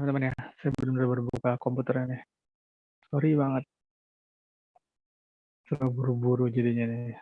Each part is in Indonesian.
teman-teman ya. Saya benar-benar baru buka komputernya nih. Sorry banget. Terlalu buru-buru jadinya nih.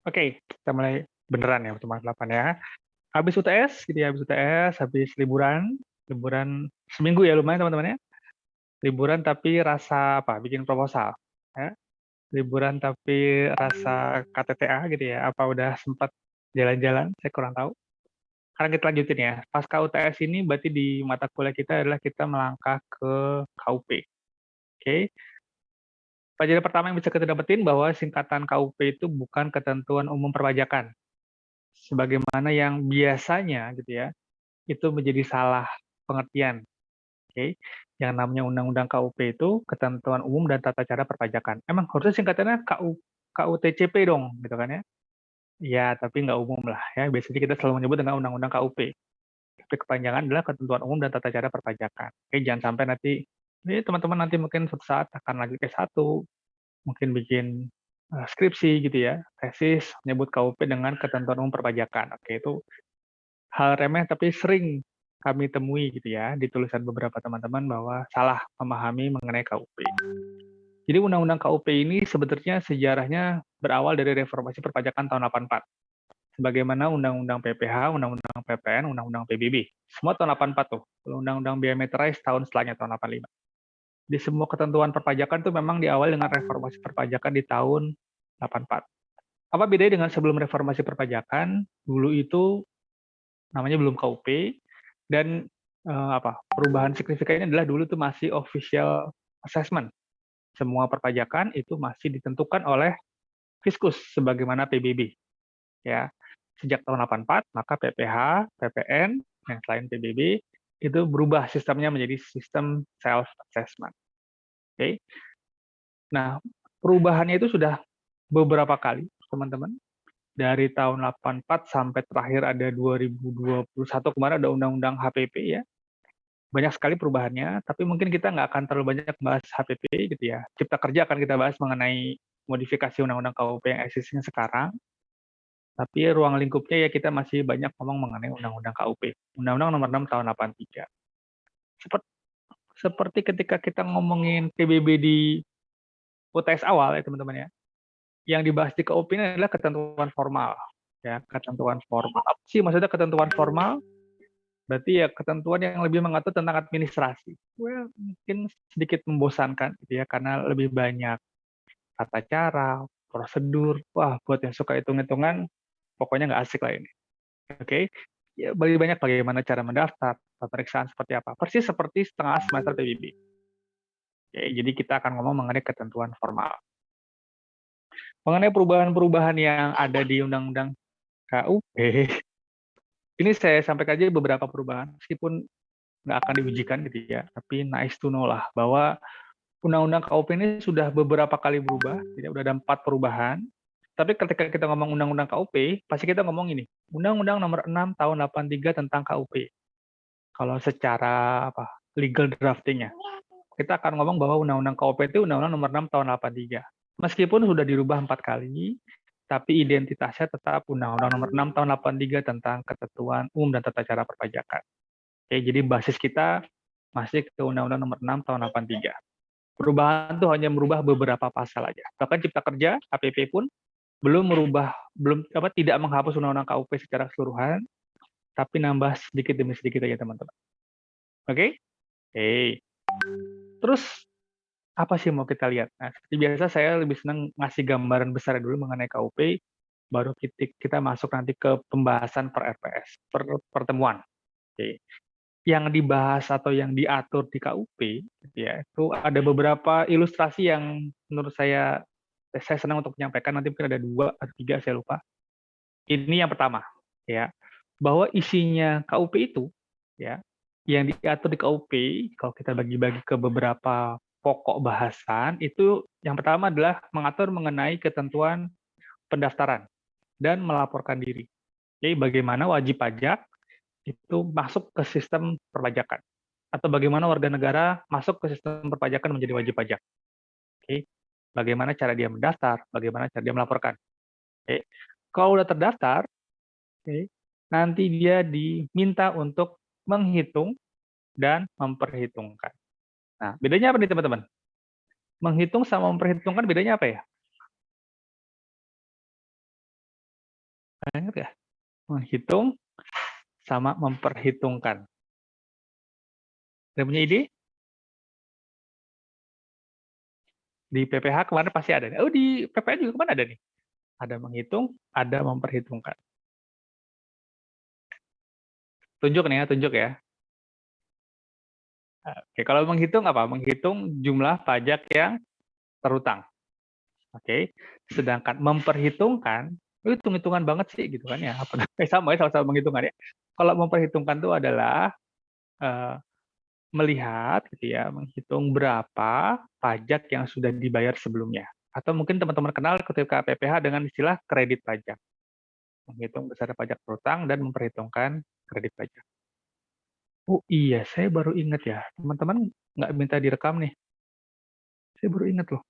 Oke, kita mulai beneran ya pertemuan 8 ya. Habis UTS, gitu ya, habis UTS, habis liburan seminggu ya lumayan teman-teman ya. Liburan tapi rasa apa? Bikin proposal. Ya. Liburan tapi rasa KTTA gitu ya. Apa udah sempat jalan-jalan? Saya kurang tahu. Sekarang kita lanjutin ya. Pasca UTS ini berarti di mata kuliah kita adalah kita melangkah ke KUP. Oke. Pelajaran pertama yang bisa kita dapetin bahwa singkatan KUP itu bukan ketentuan umum perpajakan. Sebagaimana yang biasanya gitu ya, itu menjadi salah pengertian. Oke. Yang namanya Undang-Undang KUP itu ketentuan umum dan tata cara perpajakan. Emang harusnya singkatannya KUTCP dong, gitu kan ya? Ya, tapi nggak umum lah ya. Biasanya kita selalu menyebut dengan Undang-Undang KUP. Tapi kepanjangan adalah ketentuan umum dan tata cara perpajakan. Oke, jangan sampai nanti ini teman-teman nanti mungkin suatu saat akan lanjut S1, mungkin bikin skripsi gitu ya, tesis menyebut KUP dengan ketentuan umum perpajakan. Oke, itu hal remeh tapi sering kami temui gitu ya di tulisan beberapa teman-teman bahwa salah memahami mengenai KUP. Jadi Undang-Undang KUP ini sebenarnya sejarahnya berawal dari reformasi perpajakan tahun 84. Sebagaimana Undang-Undang PPH, Undang-Undang PPN, Undang-Undang PBB. Semua tahun 84 tuh. Undang-Undang Bea Meterais tahun setelahnya tahun 85. Di semua ketentuan perpajakan itu memang diawali dengan reformasi perpajakan di tahun 84. Apa bedanya dengan sebelum reformasi perpajakan? Dulu itu namanya belum KUP dan perubahan signifikannya adalah dulu itu masih official assessment. Semua perpajakan itu masih ditentukan oleh Fiskus sebagaimana PBB. Ya. Sejak tahun 84, maka PPH, PPN, yang selain PBB, itu berubah sistemnya menjadi sistem self-assessment. Oke. Nah, perubahannya itu sudah beberapa kali, teman-teman. Dari tahun 84 sampai terakhir ada 2021 kemarin ada Undang-Undang HPP ya. Banyak sekali perubahannya, tapi mungkin kita nggak akan terlalu banyak bahas HPP gitu ya. Cipta Kerja akan kita bahas mengenai modifikasi Undang-Undang KUP yang existing sekarang. Tapi ruang lingkupnya ya kita masih banyak ngomong mengenai Undang-Undang KUP. Undang-Undang Nomor 6 Tahun 83. Seperti ketika kita ngomongin PBB di UTS awal ya teman-teman ya. Yang dibahas di KUP ini adalah ketentuan formal. Ya, ketentuan formal. Apa sih maksudnya ketentuan formal? Berarti ya ketentuan yang lebih mengatur tentang administrasi. Well, mungkin sedikit membosankan gitu ya karena lebih banyak tata cara, prosedur. Wah, buat yang suka hitung-hitungan pokoknya nggak asik lah ini. Oke. Ya, lebih banyak bagaimana cara mendaftar, pemeriksaan seperti apa. Persis seperti setengah semester PBB. Oke, jadi kita akan ngomong mengenai ketentuan formal. Mengenai perubahan-perubahan yang ada di Undang-Undang KUP, ini saya sampaikan aja beberapa perubahan, meskipun nggak akan diujikan gitu ya, tapi nice to know lah, bahwa Undang-Undang KUP ini sudah beberapa kali berubah, jadi udah ada 4 perubahan, tapi ketika kita ngomong Undang-Undang KUP, pasti kita ngomong ini, Undang-Undang Nomor 6 Tahun 83 tentang KUP. Kalau secara legal draftingnya, kita akan ngomong bahwa Undang-Undang KUP itu Undang-Undang Nomor 6 Tahun 83. Meskipun sudah dirubah 4 kali, tapi identitasnya tetap Undang-Undang Nomor 6 Tahun 83 tentang ketentuan umum dan tata cara perpajakan. Oke, jadi basis kita masih ke Undang-Undang Nomor 6 Tahun 83. Perubahan itu hanya merubah beberapa pasal aja. Bahkan Cipta Kerja, KPP pun tidak menghapus Undang-Undang KUP secara keseluruhan, tapi nambah sedikit demi sedikit aja teman-teman. Oke? Oke. Terus apa sih mau kita lihat? Nah, seperti biasa saya lebih senang ngasih gambaran besar dulu mengenai KUP. baru kita masuk nanti ke pembahasan per RPS, per pertemuan. Oke. Yang dibahas atau yang diatur di KUP, gitu ya, itu ada beberapa ilustrasi yang menurut saya senang untuk menyampaikan, nanti mungkin ada 2 atau 3, saya lupa. Ini yang pertama, ya, bahwa isinya KUP itu, ya, yang diatur di KUP, kalau kita bagi-bagi ke beberapa pokok bahasan, itu yang pertama adalah mengatur mengenai ketentuan pendaftaran dan melaporkan diri. Jadi bagaimana wajib pajak itu masuk ke sistem perpajakan, atau bagaimana warga negara masuk ke sistem perpajakan menjadi wajib pajak. Oke. Bagaimana cara dia mendaftar, bagaimana cara dia melaporkan. Oke. Kalau udah terdaftar, oke, nanti dia diminta untuk menghitung dan memperhitungkan. Nah, bedanya apa nih teman-teman? Menghitung sama memperhitungkan bedanya apa ya? Ingat ya? Menghitung sama memperhitungkan. Ada punya ide? Di PPH kemarin pasti ada. Oh, di PPH juga kemarin ada nih. Ada menghitung, ada memperhitungkan. Tunjuk nih ya, tunjuk ya. Oke, kalau menghitung apa? Menghitung jumlah pajak yang terutang. Oke. Sedangkan memperhitungkan, itu hitung-hitungan banget sih gitu kan ya. Sama ya, sama-sama menghitungkan ya. Kalau memperhitungkan itu adalah melihat gitu ya, menghitung berapa pajak yang sudah dibayar sebelumnya. Atau mungkin teman-teman kenal ketika PPH dengan istilah kredit pajak. Menghitung besar pajak terutang dan memperhitungkan kredit pajak. Oh iya, saya baru ingat ya. Teman-teman nggak minta direkam nih. Saya baru ingat loh.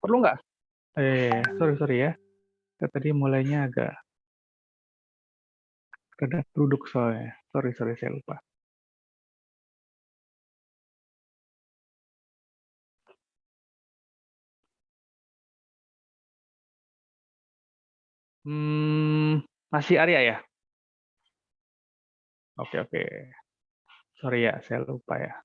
Perlu nggak? Sorry ya. Saya tadi mulainya agak duduk soalnya. Sorry, saya lupa. Masih Arya ya? Oke. Sorry ya, saya lupa ya.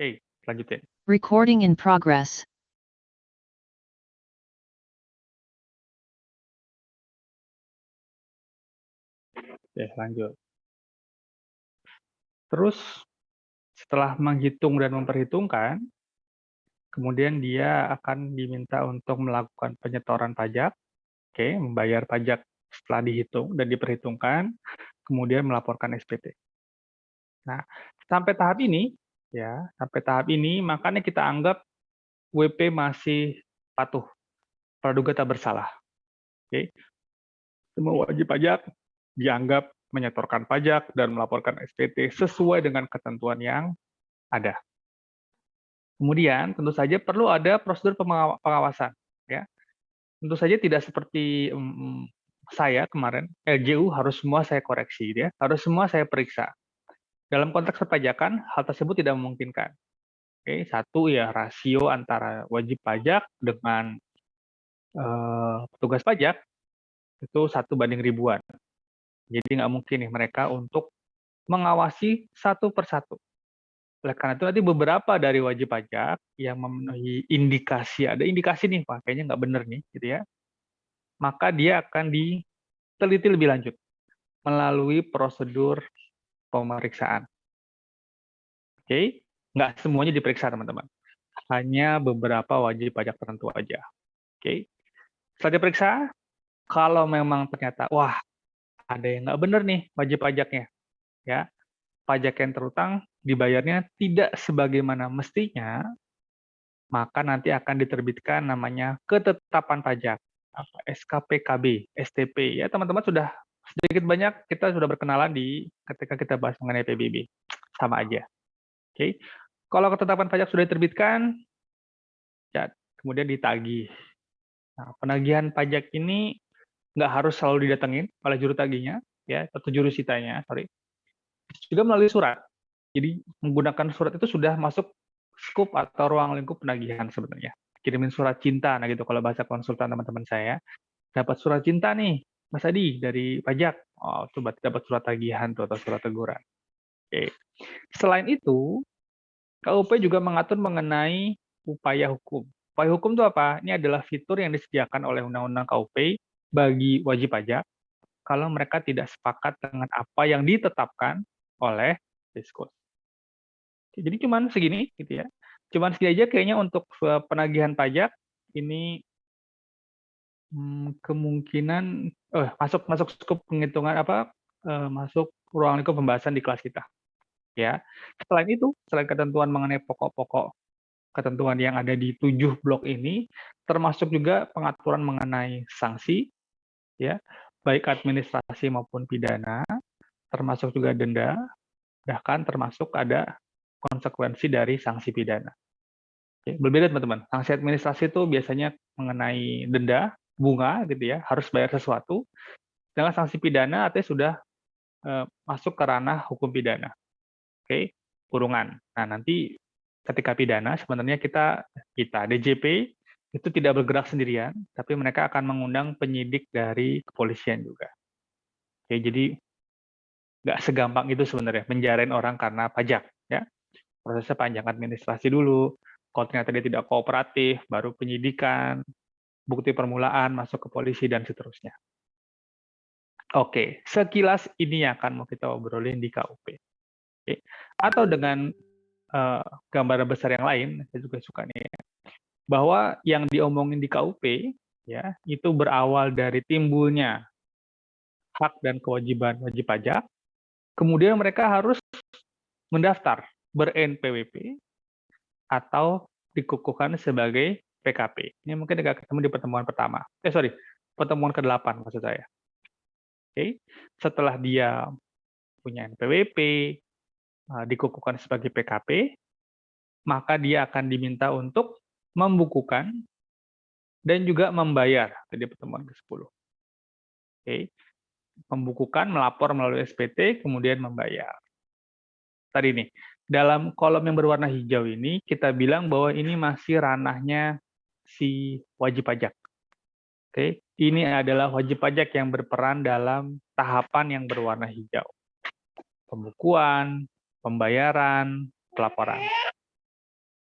Oke, lanjutin. Recording in progress. Oke, lanjut. Terus setelah menghitung dan memperhitungkan, kemudian dia akan diminta untuk melakukan penyetoran pajak, oke, membayar pajak setelah dihitung dan diperhitungkan, kemudian melaporkan SPT. Nah, sampai tahap ini, makanya kita anggap WP masih patuh, praduga tak bersalah. Oke. Semua wajib pajak dianggap menyetorkan pajak dan melaporkan SPT sesuai dengan ketentuan yang ada. Kemudian tentu saja perlu ada prosedur pengawasan, ya. Tentu saja tidak seperti saya kemarin, LJU harus semua saya koreksi, ya, harus semua saya periksa. Dalam konteks perpajakan, hal tersebut tidak memungkinkan. Oke, satu ya rasio antara wajib pajak dengan petugas pajak itu 1:1000-an. Jadi nggak mungkin nih mereka untuk mengawasi satu persatu. Oleh karena itu nanti beberapa dari wajib pajak yang memenuhi indikasi, ada indikasi nih, Pak, kayaknya nggak bener nih, gitu ya, maka dia akan diteliti lebih lanjut melalui prosedur pemeriksaan. Oke, nggak semuanya diperiksa teman-teman, hanya beberapa wajib pajak tertentu aja. Oke, setelah diperiksa, kalau memang ternyata wah ada yang nggak bener nih wajib pajaknya, ya, pajak yang terutang dibayarnya tidak sebagaimana mestinya, maka nanti akan diterbitkan namanya ketetapan pajak, SKPKB, STP. Ya, teman-teman sudah sedikit banyak kita sudah berkenalan ketika kita bahas mengenai PBB. Sama aja. Oke. Kalau ketetapan pajak sudah diterbitkan, ya kemudian ditagih. Nah, penagihan pajak ini nggak harus selalu didatengin oleh juru tagihnya, ya, atau juru sitanya, sorry. Juga melalui surat. Jadi menggunakan surat itu sudah masuk skup atau ruang lingkup penagihan sebenarnya. Kirimin surat cinta, nah gitu kalau bahasa konsultan teman-teman saya. Dapat surat cinta nih, Mas Adi dari pajak. Oh, coba dapat surat tagihan tuh atau surat teguran. Oke. Selain itu, KUP juga mengatur mengenai upaya hukum. Upaya hukum itu apa? Ini adalah fitur yang disediakan oleh Undang-Undang KUP bagi wajib pajak kalau mereka tidak sepakat dengan apa yang ditetapkan oleh Fiskus. Jadi cuman segini gitu ya. Cuman segini aja kayaknya untuk penagihan pajak ini kemungkinan masuk masuk skup penghitungan masuk ruang lingkup pembahasan di kelas kita. Ya. Selain ketentuan mengenai pokok-pokok ketentuan yang ada di 7 blok ini, termasuk juga pengaturan mengenai sanksi, ya, baik administrasi maupun pidana, termasuk juga denda, bahkan termasuk ada konsekuensi dari sanksi pidana. Oke, berbeda teman-teman. Sanksi administrasi itu biasanya mengenai denda, bunga gitu ya, harus bayar sesuatu. Dengan sanksi pidana artinya sudah masuk ke ranah hukum pidana. Oke, kurungan. Nah, nanti ketika pidana sebenarnya kita DJP itu tidak bergerak sendirian, tapi mereka akan mengundang penyidik dari kepolisian juga. Oke, jadi nggak segampang itu sebenarnya menjarain orang karena pajak, ya. Prosesnya panjang, administrasi dulu. Kalau ternyata dia tidak kooperatif, baru penyidikan, bukti permulaan, masuk ke polisi, dan seterusnya. Oke, sekilas ini yang akan mau kita obrolin di KUP. Oke. Atau dengan gambaran besar yang lain, saya juga suka nih, bahwa yang diomongin di KUP, ya, itu berawal dari timbulnya hak dan kewajiban wajib pajak, kemudian mereka harus mendaftar ber-NPWP atau dikukuhkan sebagai PKP. Ini mungkin agak ketemu di pertemuan pertama. Pertemuan ke-8 maksud saya. Oke. Setelah dia punya NPWP, dikukuhkan sebagai PKP, maka dia akan diminta untuk membukukan dan juga membayar tadi pertemuan ke-10. Oke. Membukukan, melapor melalui SPT, kemudian membayar. Tadi nih, dalam kolom yang berwarna hijau ini kita bilang bahwa ini masih ranahnya si wajib pajak. Oke, ini adalah wajib pajak yang berperan dalam tahapan yang berwarna hijau. Pembukuan, pembayaran, pelaporan.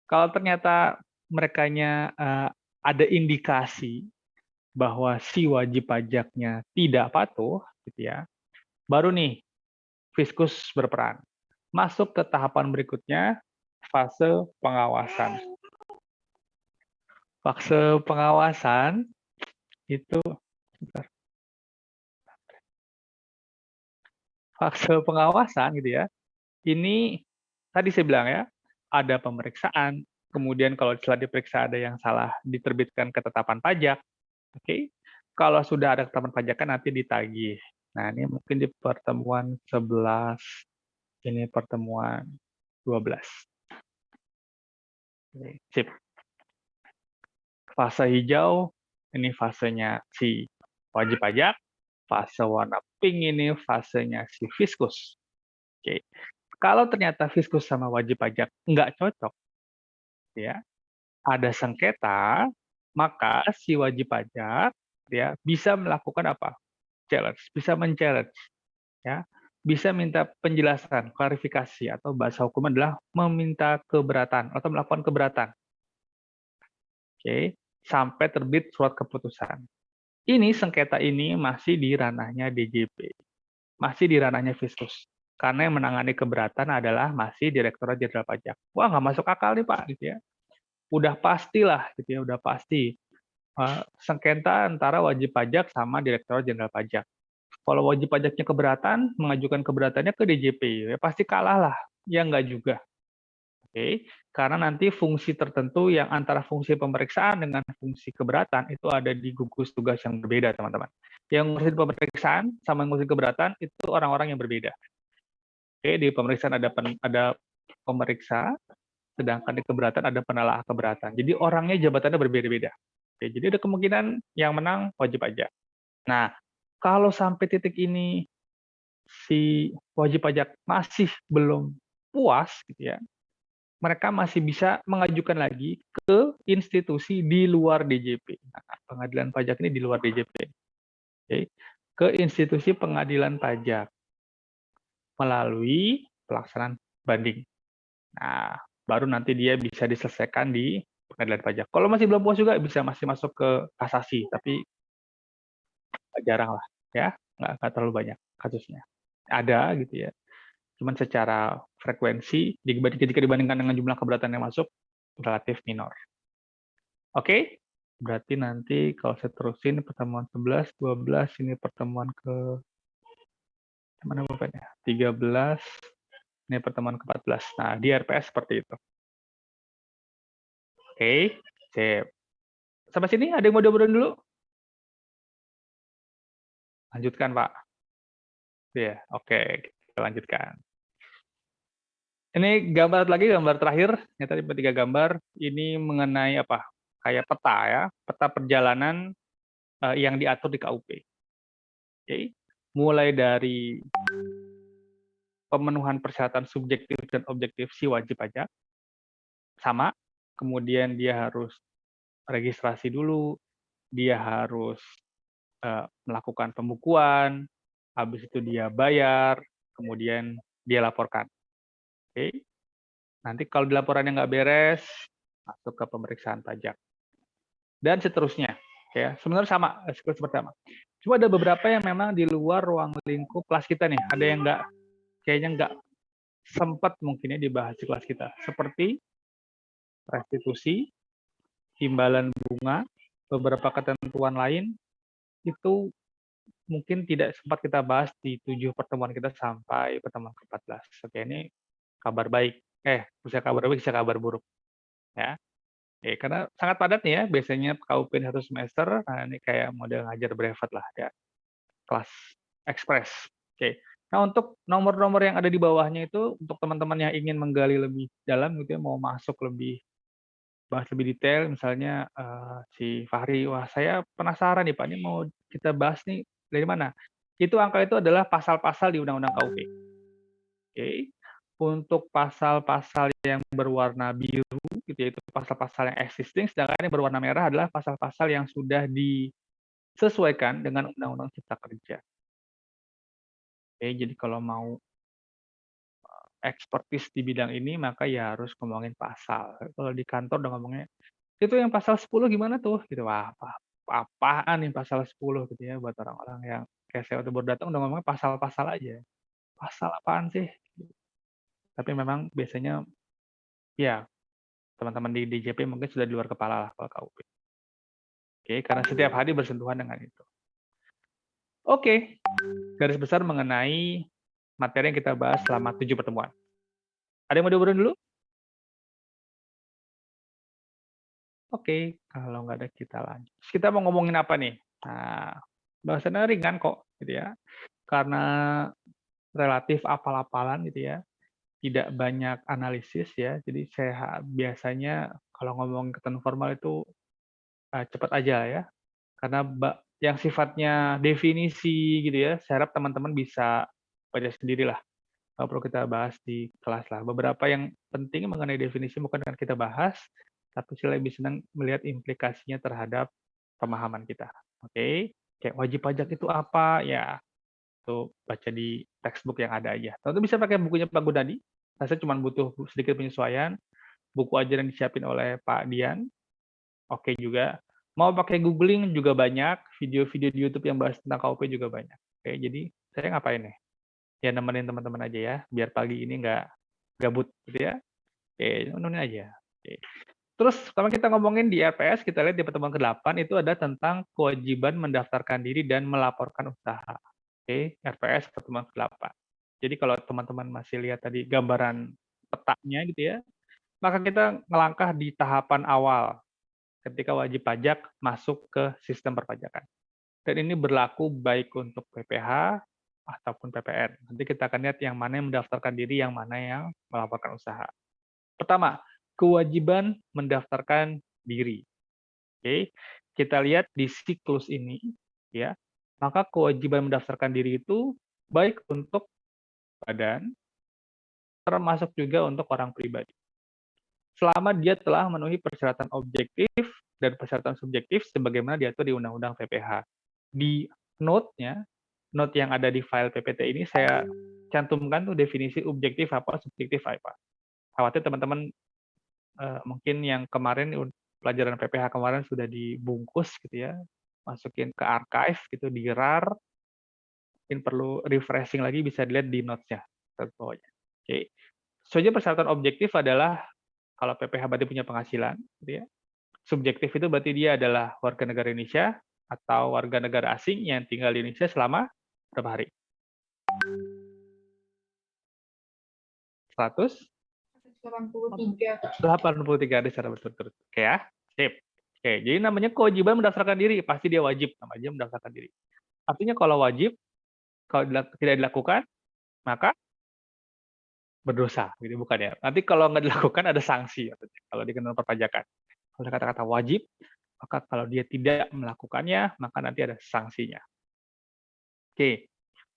Kalau ternyata merekanya ada indikasi bahwa si wajib pajaknya tidak patuh, gitu ya, baru nih Fiskus berperan. Masuk ke tahapan berikutnya, fase pengawasan. Fase pengawasan itu, fase pengawasan gitu ya, ini tadi saya bilang ya, ada pemeriksaan, kemudian kalau setelah diperiksa ada yang salah diterbitkan ketetapan pajak, oke. Kalau sudah ada ketetapan pajak kan nanti ditagih. Nah, ini mungkin di pertemuan 11, ini pertemuan 12. Oke, sip. Fase hijau, ini fasenya si wajib pajak. Fase warna pink ini fasenya si Fiskus. Oke. Kalau ternyata Fiskus sama wajib pajak nggak cocok, ya, ada sengketa, maka si wajib pajak ya bisa melakukan apa? Challenge, bisa men-challenge, ya. Bisa minta penjelasan, klarifikasi, atau bahasa hukum adalah meminta keberatan atau melakukan keberatan. Oke, sampai terbit surat keputusan. Ini sengketa ini masih di ranahnya DJP, masih di ranahnya Fiskus. Karena yang menangani keberatan adalah masih Direktorat Jenderal Pajak. Wah, nggak masuk akal nih Pak, gitu ya. Udah pastilah, gitu ya, udah pasti. Sengketa antara wajib pajak sama Direktorat Jenderal Pajak. Kalau wajib pajaknya keberatan, mengajukan keberatannya ke DJP, ya pasti kalah lah. Ya nggak juga. Oke, karena nanti fungsi tertentu yang antara fungsi pemeriksaan dengan fungsi keberatan itu ada di gugus tugas yang berbeda, teman-teman. Yang ngurusin pemeriksaan sama ngurusin keberatan itu orang-orang yang berbeda. Oke, di pemeriksaan ada pemeriksa, sedangkan di keberatan ada penelaah keberatan. Jadi orangnya jabatannya berbeda-beda. Oke, jadi ada kemungkinan yang menang wajib pajak. Nah, kalau sampai titik ini si wajib pajak masih belum puas gitu ya, mereka masih bisa mengajukan lagi ke institusi di luar DJP. Nah, pengadilan pajak ini di luar DJP. Oke. Ke institusi pengadilan pajak melalui pelaksanaan banding. Nah, baru nanti dia bisa diselesaikan di pengadilan pajak. Kalau masih belum puas juga bisa masih masuk ke kasasi, tapi jarang lah ya, nggak terlalu banyak kasusnya. Ada gitu ya, cuman secara frekuensi jika dibandingkan dengan jumlah keberatan yang masuk relatif minor. Oke, berarti nanti kalau saya terusin pertemuan 11, 12, ini pertemuan ke mana Bapaknya? 13, ini pertemuan ke-14. Nah, di RPS seperti itu. Oke, sip. Sampai sini ada yang mau diobrolin dulu? Lanjutkan, Pak. Iya, oke, kita lanjutkan. Ini gambar lagi, gambar terakhir. Ya, tadi 3 gambar. Ini mengenai apa? Kayak peta ya, peta perjalanan yang diatur di KUP. Oke. Mulai dari pemenuhan persyaratan subjektif dan objektif si wajib pajak, sama. Kemudian dia harus registrasi dulu, dia harus melakukan pembukuan, habis itu dia bayar, kemudian dia laporkan. Oke. Nanti kalau di laporannya nggak beres, masuk ke pemeriksaan pajak. Dan seterusnya. Ya, sebenarnya sama, seperti sama. Cuma ada beberapa yang memang di luar ruang lingkup kelas kita nih. Ada yang kayaknya nggak sempat mungkinnya dibahas di kelas kita. Seperti restitusi, imbalan bunga, beberapa ketentuan lain, itu mungkin tidak sempat kita bahas di 7 pertemuan kita sampai pertemuan ke-14. Oke, ini kabar baik. Bisa kabar baik, bisa kabar buruk. Ya. Karena sangat padat nih ya, biasanya KUP satu semester, nah ini kayak model ngajar brevet lah ya, kelas ekspres. Oke. Nah, untuk nomor-nomor yang ada di bawahnya itu, untuk teman-teman yang ingin menggali lebih dalam gitu ya, mau masuk lebih, bahas lebih detail, misalnya si Fahri, wah saya penasaran nih Pak, ini mau kita bahas nih dari mana? Itu angka itu adalah pasal-pasal di Undang-Undang KUP. Oke. Untuk pasal-pasal yang berwarna biru, gitu ya, itu pasal-pasal yang existing, sedangkan yang berwarna merah adalah pasal-pasal yang sudah disesuaikan dengan Undang-Undang Cipta Kerja. Oke, jadi kalau mau expertise di bidang ini, maka ya harus ngomongin pasal. Kalau di kantor udah ngomongnya, itu yang pasal 10 gimana tuh? Gitu, wah, apaan nih pasal 10 gitu ya, buat orang-orang yang kayak saya waktu baru datang udah ngomongnya pasal-pasal aja. Pasal apaan sih? Tapi memang biasanya, ya teman-teman di DJP mungkin sudah di luar kepala lah kalau KUP. Oke, karena setiap hari bersentuhan dengan itu. Oke, garis besar mengenai materi yang kita bahas selama 7 pertemuan. Ada yang mau diobrolin dulu? Oke, kalau nggak ada kita lanjut. Kita mau ngomongin apa nih? Nah, bahasannya ringan kok, gitu ya. Karena relatif apal-apalan gitu ya, tidak banyak analisis ya. Jadi saya biasanya kalau ngomong ketentuan formal itu cepat aja ya. Karena yang sifatnya definisi gitu ya, saya harap teman-teman bisa baca sendirilah. Nggak perlu kita bahas di kelas lah. Beberapa yang penting mengenai definisi bukan akan kita bahas, tapi saya lebih senang melihat implikasinya terhadap pemahaman kita. Oke, kayak wajib pajak itu apa? Ya, itu baca di textbook yang ada aja. Tentu bisa pakai bukunya Pak Gunadi. Saya cuma butuh sedikit penyesuaian. Buku ajaran yang disiapin oleh Pak Dian. Oke juga. Mau pakai googling juga banyak. Video-video di YouTube yang bahas tentang KUP juga banyak. Oke, jadi saya ngapain nih? Ya nemenin teman-teman aja ya, biar pagi ini nggak gabut gitu ya. Oke, nemenin aja. Oke. Terus kalau kita ngomongin di RPS, kita lihat di pertemuan ke-8 itu ada tentang kewajiban mendaftarkan diri dan melaporkan usaha. Oke, RPS pertemuan ke-8. Jadi kalau teman-teman masih lihat tadi gambaran petanya gitu ya, maka kita ngelangkah di tahapan awal ketika wajib pajak masuk ke sistem perpajakan. Dan ini berlaku baik untuk PPH ataupun PPN. Nanti kita akan lihat yang mana yang mendaftarkan diri, yang mana yang melaporkan usaha. Pertama, kewajiban mendaftarkan diri. Oke, kita lihat di siklus ini, ya. maka kewajiban mendaftarkan diri itu baik untuk badan, termasuk juga untuk orang pribadi. Selama dia telah memenuhi persyaratan objektif dan persyaratan subjektif sebagaimana diatur di Undang-Undang PPH. Di note-nya, note yang ada di file PPT ini saya cantumkan tuh definisi objektif apa, subjektif apa. Khawatir teman-teman mungkin yang kemarin pelajaran PPH kemarin sudah dibungkus gitu ya, masukin ke archive gitu, di RAR, mungkin perlu refreshing lagi bisa dilihat di notes-nya bawahnya. Oke. Saja persyaratan objektif adalah kalau PPH berarti punya penghasilan, gitu ya. Subjektif itu berarti dia adalah warga negara Indonesia atau warga negara asing yang tinggal di Indonesia selama berapa hari? 183 hari secara berturut-turut. Oke ya, sip. Oke, jadi namanya kewajiban mendaftarkan diri, pasti dia wajib namanya mendaftarkan diri. Artinya kalau wajib, kalau tidak dilakukan, maka berdosa, gitu bukan ya? Nanti kalau nggak dilakukan ada sanksi, kalau di kantor perpajakan. Kalau ada kata-kata wajib, maka kalau dia tidak melakukannya, maka nanti ada sanksinya. Oke,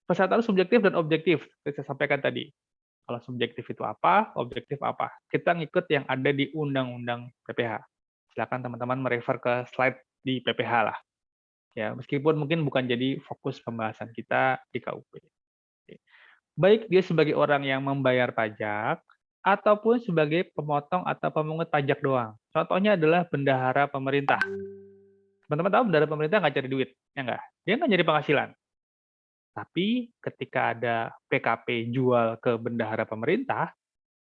persyaratan subjektif dan objektif, seperti saya sampaikan tadi. Kalau subjektif itu apa, objektif apa. Kita ngikut yang ada di Undang-Undang PPH. Silakan teman-teman merefer ke slide di PPH lah. Ya, meskipun mungkin bukan jadi fokus pembahasan kita di KUP. Baik dia sebagai orang yang membayar pajak, ataupun sebagai pemotong atau pemungut pajak doang. Contohnya adalah bendahara pemerintah. Teman-teman tahu bendahara pemerintah nggak cari duit, ya nggak? Dia nggak nyari penghasilan. Tapi ketika ada PKP jual ke bendahara pemerintah,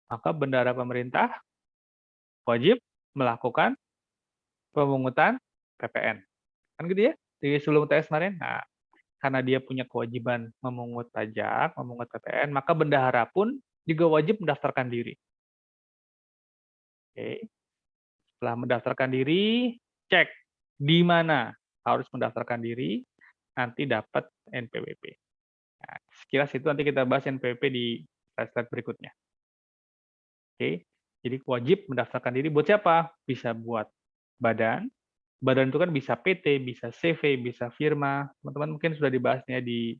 maka bendahara pemerintah wajib melakukan pemungutan PPN. Kan gitu ya? Di sebelum TS kemarin. Nah, karena dia punya kewajiban memungut pajak, memungut PPN, maka bendahara pun juga wajib mendaftarkan diri. Oke. Setelah mendaftarkan diri, cek di mana harus mendaftarkan diri, nanti dapat NPWP. Nah, sekilas itu nanti kita bahas NPWP di slide-slide berikutnya. Oke, jadi wajib mendaftarkan diri buat siapa? Bisa buat badan. Badan itu kan bisa PT, bisa CV, bisa firma. Teman-teman mungkin sudah dibahasnya di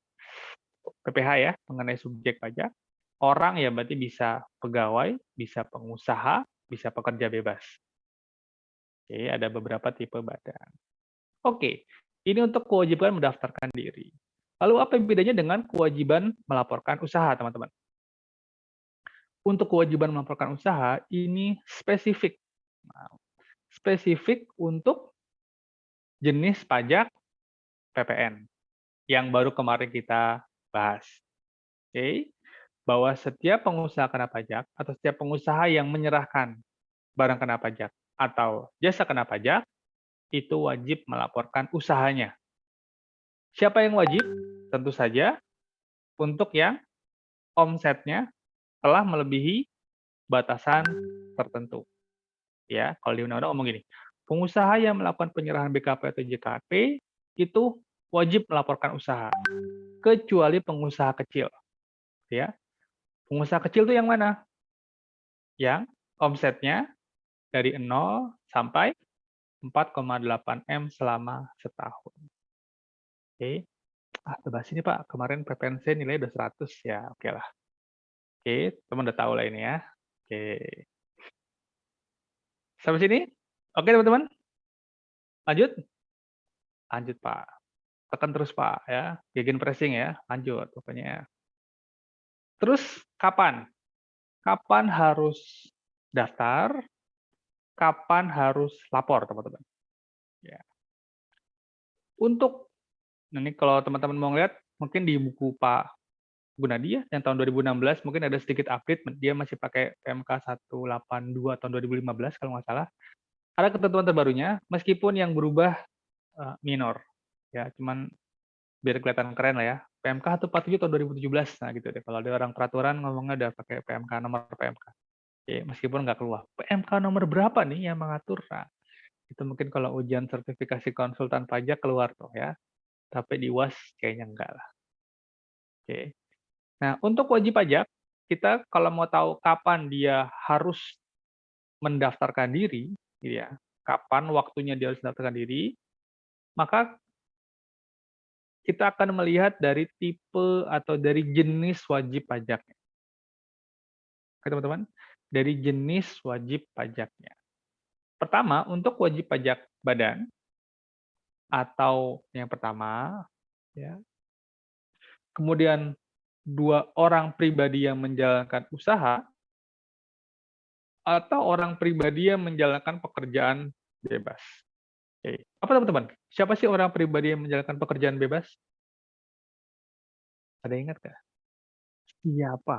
PPH ya, mengenai subjek pajak. Orang ya berarti bisa pegawai, bisa pengusaha, bisa pekerja bebas. Oke, ada beberapa tipe badan. Oke, ini untuk kewajiban mendaftarkan diri. Lalu apa bedanya dengan kewajiban melaporkan usaha, teman-teman? Untuk kewajiban melaporkan usaha, ini spesifik. Nah, spesifik untuk jenis pajak PPN yang baru kemarin kita bahas. Oke, bahwa setiap pengusaha kena pajak atau setiap pengusaha yang menyerahkan barang kena pajak atau jasa kena pajak itu wajib melaporkan usahanya. Siapa yang wajib? Tentu saja untuk yang omsetnya telah melebihi batasan tertentu. Ya, kalau di undang-undang ngomong gini, pengusaha yang melakukan penyerahan BKP atau JKP itu wajib melaporkan usaha, kecuali pengusaha kecil. Ya, pengusaha kecil itu yang mana? Yang omsetnya dari 0 sampai 4,8 M selama setahun. Oke. Bahas ini Pak, kemarin PPNC nilai udah 100 ya, oke lah. Oke, teman udah tahu lah ini ya. Oke. Sampai sini? Oke teman-teman? Lanjut? Lanjut Pak. Tekan terus Pak ya. Gegenpressing ya. Lanjut pokoknya. Terus kapan? Kapan harus daftar? Kapan harus lapor teman-teman? Ya. Untuk ini kalau teman-teman mau lihat mungkin di buku Pak Gunadi ya, yang tahun 2016 mungkin ada sedikit update, dia masih pakai PMK 182 tahun 2015 kalau nggak salah. Ada ketentuan terbarunya, meskipun yang berubah minor, ya, cuman biar kelihatan keren lah ya. PMK 147 tahun 2017, nah gitu deh. Kalau ada orang peraturan ngomongnya udah pakai PMK, nomor PMK. Oke, meskipun nggak keluar. PMK nomor berapa nih yang mengatur? Nah, itu mungkin kalau ujian sertifikasi konsultan pajak keluar tuh ya. Tapi di UAS kayaknya enggak lah. Oke. Nah, untuk wajib pajak, kita kalau mau tahu kapan dia harus mendaftarkan diri, gitu ya, kapan waktunya dia harus mendaftarkan diri, maka kita akan melihat dari tipe atau dari jenis wajib pajaknya. Oke, teman-teman. Dari jenis wajib pajaknya. Pertama, untuk wajib pajak badan, atau yang pertama, ya. Kemudian 2 orang pribadi yang menjalankan usaha, atau orang pribadi yang menjalankan pekerjaan bebas. Oke. Apa teman-teman? Siapa sih orang pribadi yang menjalankan pekerjaan bebas? Ada yang ingat nggak? Siapa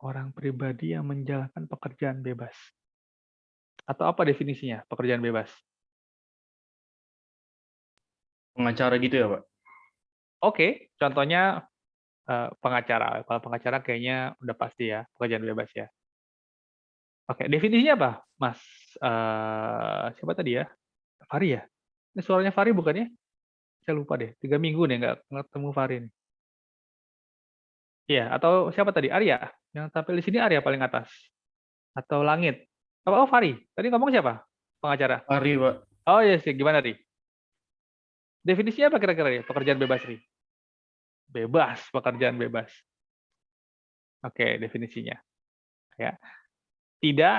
orang pribadi yang menjalankan pekerjaan bebas? Atau apa definisinya pekerjaan bebas? Pengacara gitu ya, Pak? Oke, contohnya pengacara. Kalau pengacara kayaknya udah pasti ya, pekerjaan bebas ya. Oke, definisinya apa, Mas? Siapa tadi ya? Fahri ya? Ini suaranya Fahri bukan ya? Saya lupa deh. 3 minggu nih nggak ketemu Fahri nih. Iya, atau siapa tadi? Arya? Yang tampil di sini Arya paling atas. Atau Langit? Oh, Fahri. Tadi ngomong siapa? Pengacara. Hari, Pak. Oh iya sih, gimana Ri? Definisinya apa kira-kira ya? Pekerjaan bebas Ri? Bebas, pekerjaan bebas. Oke, definisinya. Ya. Tidak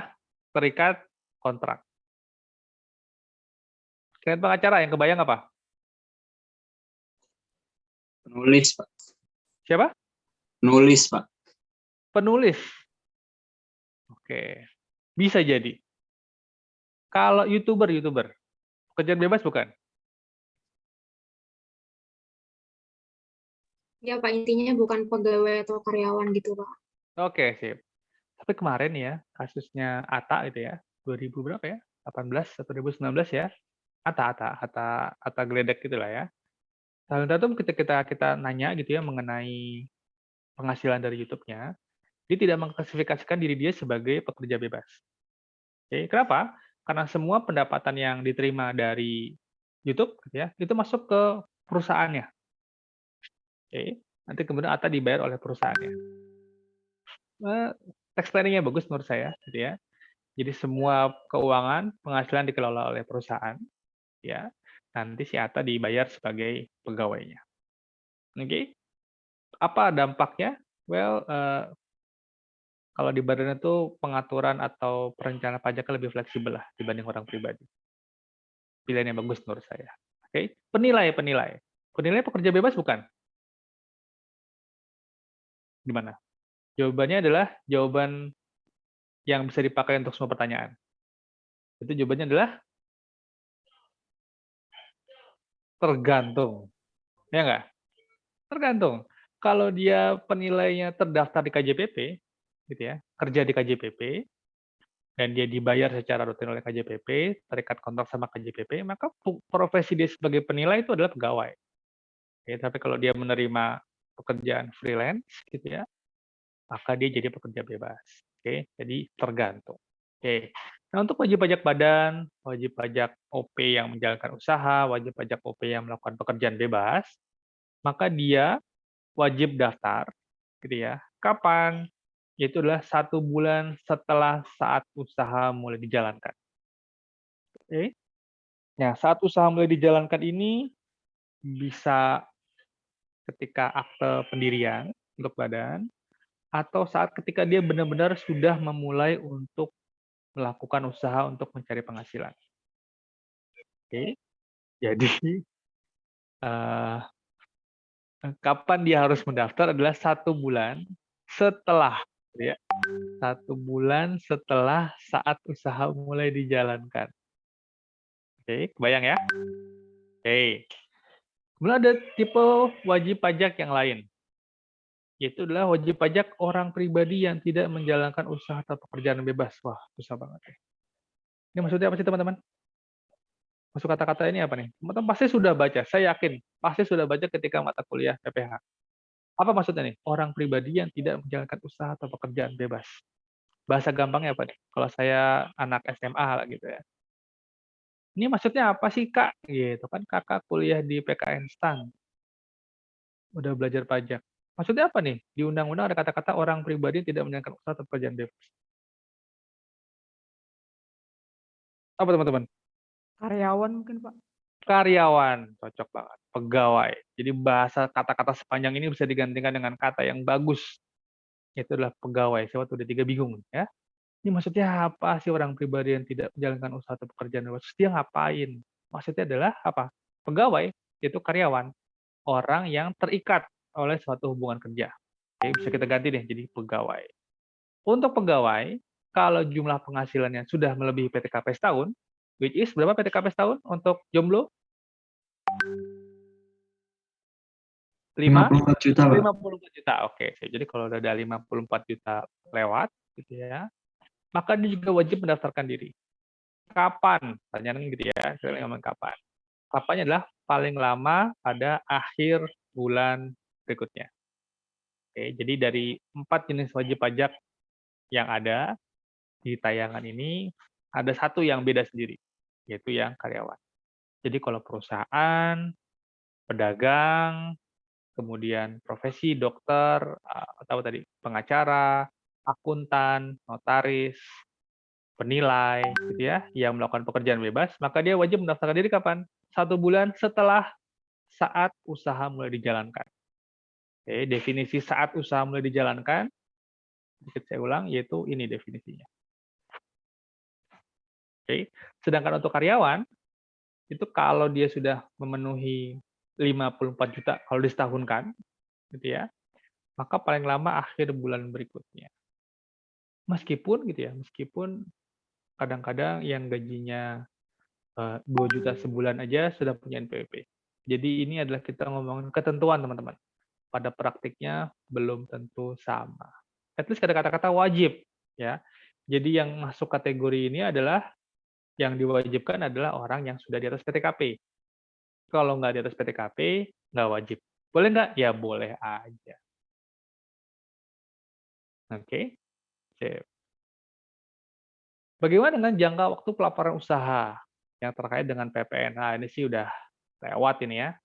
terikat kontrak. Kalian pengacara yang kebayang apa? Penulis, Pak. Siapa? Penulis, Pak. Penulis. Oke. Bisa jadi. Kalau YouTuber, pekerjaan bebas bukan? Ya, Pak, intinya bukan pegawai atau karyawan gitu, Pak. Oke, sip. Tapi kemarin ya, kasusnya Atta gitu ya, 2000 berapa ya? 18 atau 2019 ya? Atta Gledek gitulah ya. Tahu kita nanya gitu ya mengenai penghasilan dari YouTube-nya, dia tidak mengklasifikasikan diri dia sebagai pekerja bebas. Oke, kenapa? Karena semua pendapatan yang diterima dari YouTube gitu ya, itu masuk ke perusahaannya. Oke, nanti kemudian Atta dibayar oleh perusahaannya. Tax planning-nya bagus menurut saya gitu ya. Jadi semua keuangan penghasilan dikelola oleh perusahaan ya. Nanti si Atta dibayar sebagai pegawainya. Oke. Apa dampaknya? Well, kalau di badan itu pengaturan atau perencanaan pajaknya lebih fleksibel lah dibanding orang pribadi. Pilihan yang bagus menurut saya. Oke. Penilai. Penilai pekerja bebas bukan? Gimana? Jawabannya adalah jawaban yang bisa dipakai untuk semua pertanyaan. Itu jawabannya adalah tergantung. Ya nggak? Tergantung. Kalau dia penilainya terdaftar di KJPP, gitu ya, kerja di KJPP, dan dia dibayar secara rutin oleh KJPP, terikat kontrak sama KJPP, maka profesi dia sebagai penilai itu adalah pegawai. Oke, tapi kalau dia menerima pekerjaan freelance, gitu ya, maka dia jadi pekerja bebas. Oke, jadi tergantung. Oke. Nah, untuk wajib pajak badan, wajib pajak OP yang menjalankan usaha, wajib pajak OP yang melakukan pekerjaan bebas, maka dia wajib daftar, gitu ya. Kapan? Yaitu adalah 1 bulan setelah saat usaha mulai dijalankan. Oke. Nah, saat usaha mulai dijalankan ini bisa ketika akte pendirian untuk badan, atau saat ketika dia benar-benar sudah memulai untuk melakukan usaha untuk mencari penghasilan. Oke. Jadi, eh, kapan dia harus mendaftar adalah 1 bulan setelah, gitu ya. 1 bulan setelah saat usaha mulai dijalankan. Oke, kebayang ya? Oke. Kemudian ada tipe wajib pajak yang lain, yaitu adalah wajib pajak orang pribadi yang tidak menjalankan usaha atau pekerjaan bebas. Wah, susah banget ya. Ini maksudnya apa sih teman-teman? Maksud kata-kata ini apa nih? Teman-teman pasti sudah baca, saya yakin pasti sudah baca ketika mata kuliah PPH. Apa maksudnya nih? Orang pribadi yang tidak menjalankan usaha atau pekerjaan bebas. Bahasa gampangnya apa nih? Kalau saya anak SMA lah gitu ya. Ini maksudnya apa sih Kak? Gitu kan kakak kuliah di PKN STAN. Udah belajar pajak. Maksudnya apa nih? Di undang-undang ada kata-kata orang pribadi tidak menjalankan usaha atau pekerjaan bebas. Apa teman-teman? Karyawan mungkin, Pak. Karyawan, cocok banget. Pegawai. Jadi bahasa kata-kata sepanjang ini bisa digantikan dengan kata yang bagus. Itu adalah pegawai. Saya waktu udah 3 bingung ya. Ini maksudnya apa sih orang pribadi yang tidak menjalankan usaha atau pekerjaan bebas? Dia ngapain? Maksudnya adalah apa? Pegawai, itu karyawan. Orang yang terikat oleh suatu hubungan kerja. Oke, bisa kita ganti deh jadi pegawai. Untuk pegawai, kalau jumlah penghasilannya sudah melebihi PTKP setahun, which is berapa PTKP setahun untuk jomblo? 54 juta, Pak. 54 juta. Oke, jadi kalau udah ada 54 juta lewat, gitu ya, maka dia juga wajib mendaftarkan diri. Kapan? Pertanyaan gitu ya, saya ngomong kapan. Kapannya adalah paling lama pada akhir bulan berikutnya. Oke, jadi dari 4 jenis wajib pajak yang ada di tayangan ini, ada satu yang beda sendiri, yaitu yang karyawan. Jadi kalau perusahaan, pedagang, kemudian profesi dokter, atau tadi pengacara, akuntan, notaris, penilai, gitu ya, yang melakukan pekerjaan bebas, maka dia wajib mendaftarkan diri kapan? 1 bulan setelah saat usaha mulai dijalankan. Oke, definisi saat usaha mulai dijalankan, sedikit saya ulang, yaitu ini definisinya. Oke, sedangkan untuk karyawan, itu kalau dia sudah memenuhi 54 juta kalau disetahunkan, gitu ya, maka paling lama akhir bulan berikutnya. Meskipun gitu ya, meskipun kadang-kadang yang gajinya 2 juta sebulan aja sudah punya NPWP. Jadi ini adalah kita ngomongin ketentuan, teman-teman. Pada praktiknya belum tentu sama. At least ada kata-kata wajib, ya. Jadi yang masuk kategori ini adalah yang diwajibkan adalah orang yang sudah di atas PTKP. Kalau nggak di atas PTKP, nggak wajib. Boleh nggak? Ya boleh aja. Oke, sip. Bagaimana dengan jangka waktu pelaporan usaha yang terkait dengan PPN? Nah, ini sih udah lewat ini ya.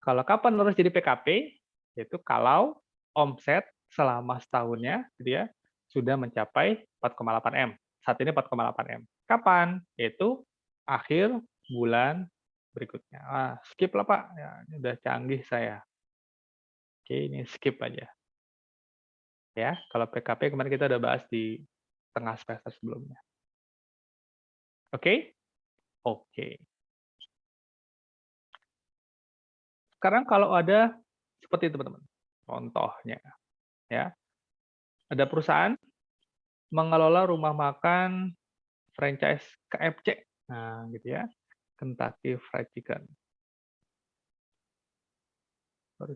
Kalau kapan harus jadi PKP? Yaitu kalau omset selama setahunnya gitu ya, sudah mencapai 4,8 M. Saat ini 4,8 M. Kapan? Yaitu akhir bulan berikutnya. Skip lah Pak. Ya, ini udah canggih saya. Oke, ini skip aja. Ya, kalau PKP kemarin kita udah bahas di tengah semester sebelumnya. Oke? Oke. Sekarang kalau ada seperti itu, teman-teman. Contohnya, ya. Ada perusahaan mengelola rumah makan franchise KFC. Nah, gitu ya. Kentucky Fried Chicken. Sorry.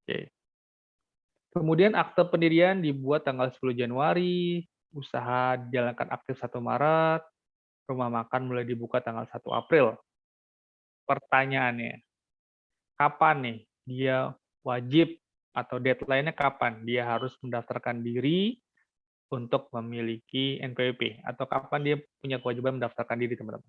Oke. Kemudian akte pendirian dibuat tanggal 10 Januari, usaha dijalankan aktif 1 Maret, rumah makan mulai dibuka tanggal 1 April. Pertanyaannya, kapan nih dia wajib atau deadline-nya kapan dia harus mendaftarkan diri untuk memiliki NPWP? Atau kapan dia punya kewajiban mendaftarkan diri, teman-teman?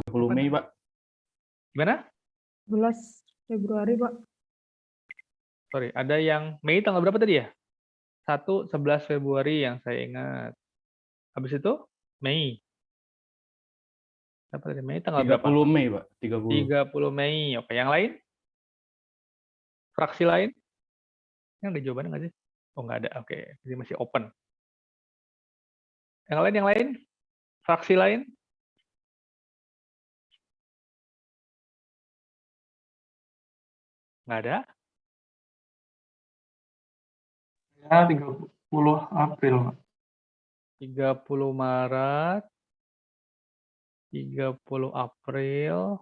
Puluh Mei, Pak. Gimana? 11 Februari, Pak. Sorry, ada yang Mei tanggal berapa tadi ya? 11 Februari yang saya ingat. Habis itu Mei. Apa tadi? Mei tanggal berapa? 30 Mei, Pak. 30 Mei. Oke, yang lain? Fraksi lain? Yang ada jawabannya nggak sih? Oh, nggak ada. Oke, jadi masih open. Yang lain? Fraksi lain? Nggak ada? Ya, 30 April. 30 Maret, 30 April.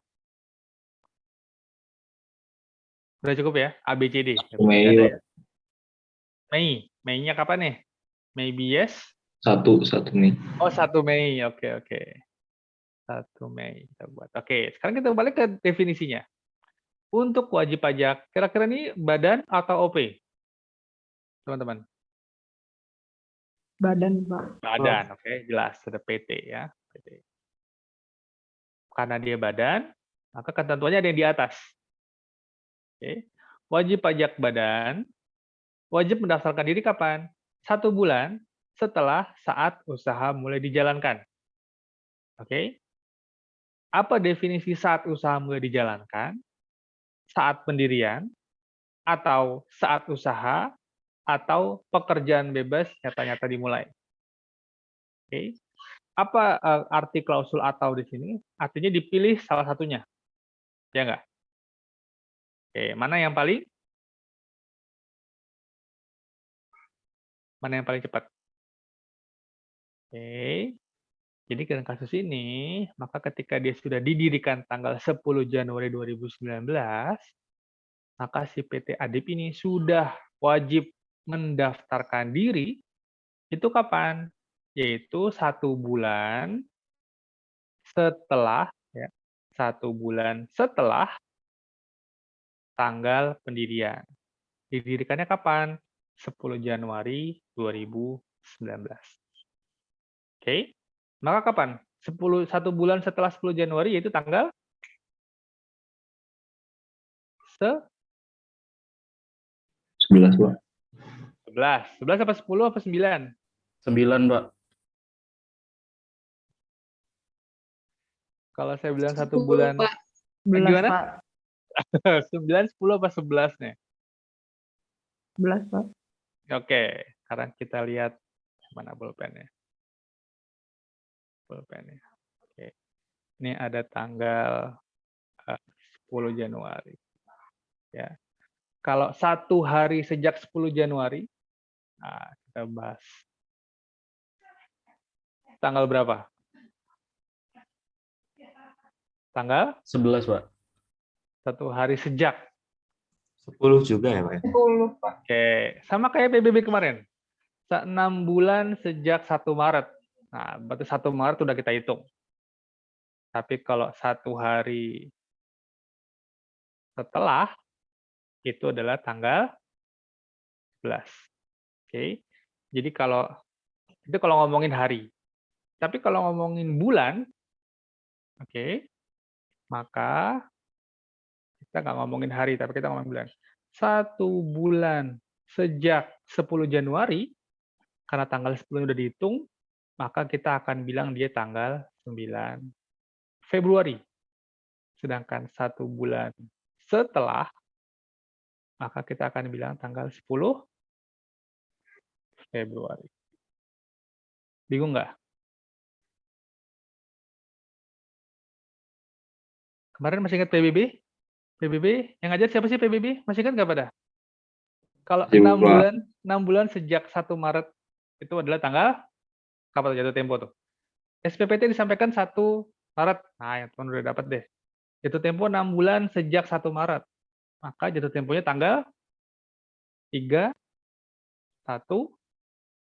Udah cukup ya? ABCD. Mei, Ada Pak. ya? Mei. Mei-nya kapan nih? Maybe yes? 1 Mei. Oh, 1 Mei. Oke. 1 Mei kita buat. Oke, sekarang kita balik ke definisinya. Untuk wajib pajak, kira-kira ini badan atau OP? Teman-teman. Badan, Pak. Badan, oke, jelas. Ada PT ya. PT. Karena dia badan, maka ketentuannya ada yang di atas. Oke. Wajib pajak badan, wajib mendaftarkan diri kapan? 1 bulan setelah saat usaha mulai dijalankan. Oke. Apa definisi saat usaha mulai dijalankan? Saat pendirian, atau saat usaha, atau pekerjaan bebas nyata-nyata dimulai. Oke. Apa arti klausul atau di sini? Artinya dipilih salah satunya. Ya nggak? Oke, mana yang paling cepat? Oke. Jadi dalam kasus ini, maka ketika dia sudah didirikan tanggal 10 Januari 2019, maka si PT Adip ini sudah wajib mendaftarkan diri, itu kapan? Yaitu 1 bulan setelah, ya, 1 bulan setelah tanggal pendirian. Didirikannya kapan? 10 Januari 2019. Oke. Maka kapan? 1 bulan setelah 10 Januari, yaitu tanggal 11, Pak. 11. 11 apa 10 apa 9? 9, Pak. Kalau saya bilang 1 10, bulan, Pak. 11, gimana? Pak. 9, 10 apa 11 nih? 11, Pak. Oke, sekarang kita lihat mana pulpennya. Pulpennya. Oke. Ini ada tanggal 10 Januari. Ya. Kalau 1 hari sejak 10 Januari, nah, kita bahas. Tanggal berapa? Tanggal 11, Pak. 1 hari sejak. 10 juga ya, Pak? 10, Pak. Oke, sama kayak PBB kemarin. 6 bulan sejak 1 Maret. Nah, berarti 1 Maret sudah kita hitung. Tapi kalau 1 hari setelah, itu adalah tanggal 11. Oke. Jadi itu kalau ngomongin hari. Tapi kalau ngomongin bulan, oke, maka kita nggak ngomongin hari, tapi kita ngomongin bulan. 1 bulan sejak 10 Januari, karena tanggal 10 udah dihitung, maka kita akan bilang dia tanggal 9 Februari. Sedangkan 1 bulan setelah, maka kita akan bilang tanggal 10 Februari. Bingung nggak? Kemarin masih ingat PBB? PBB yang ngajar siapa sih PBB? Masih ingat nggak pada? Kalau 6 bulan sejak 1 Maret itu adalah tanggal kapan jatuh tempo tuh? SPPT disampaikan 1 Maret. Nah, yang teman udah dapat deh. Jatuh tempo 6 bulan sejak 1 Maret. Maka jatuh temponya tanggal 31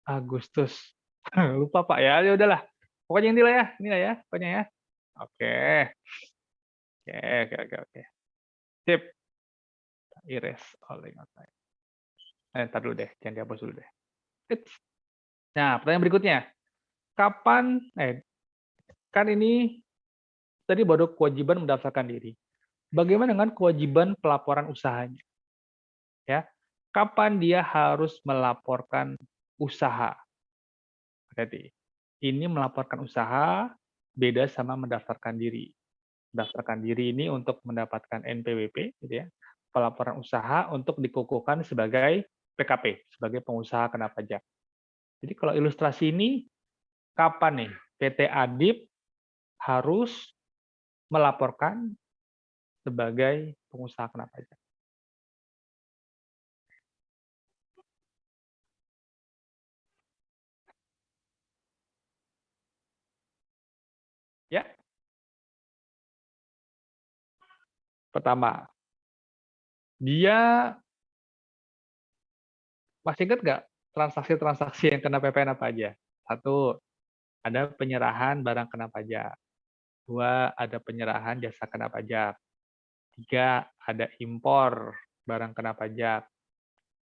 Agustus. Lupa Pak ya. Ya udahlah. Pokoknya inilah ya, pokoknya ya. Oke. Sip. Erase all outside. Ntar dulu deh, jangan dihapus dulu deh. Nah, pertanyaan berikutnya. Kapan, kan ini tadi baru kewajiban mendaftarkan diri. Bagaimana dengan kewajiban pelaporan usahanya? Ya, kapan dia harus melaporkan usaha? Berarti ini melaporkan usaha beda sama mendaftarkan diri. Mendaftarkan diri ini untuk mendapatkan NPWP, gitu ya. Pelaporan usaha untuk dikukuhkan sebagai PKP, sebagai pengusaha kena pajak. Jadi kalau ilustrasi ini, kapan nih PT Adip harus melaporkan sebagai pengusaha kena pajak? Ya. Pertama, dia masih ingat nggak transaksi-transaksi yang kena PPN apa aja? 1, ada penyerahan barang kena pajak. 2, ada penyerahan jasa kena pajak. 3, ada impor barang kena pajak.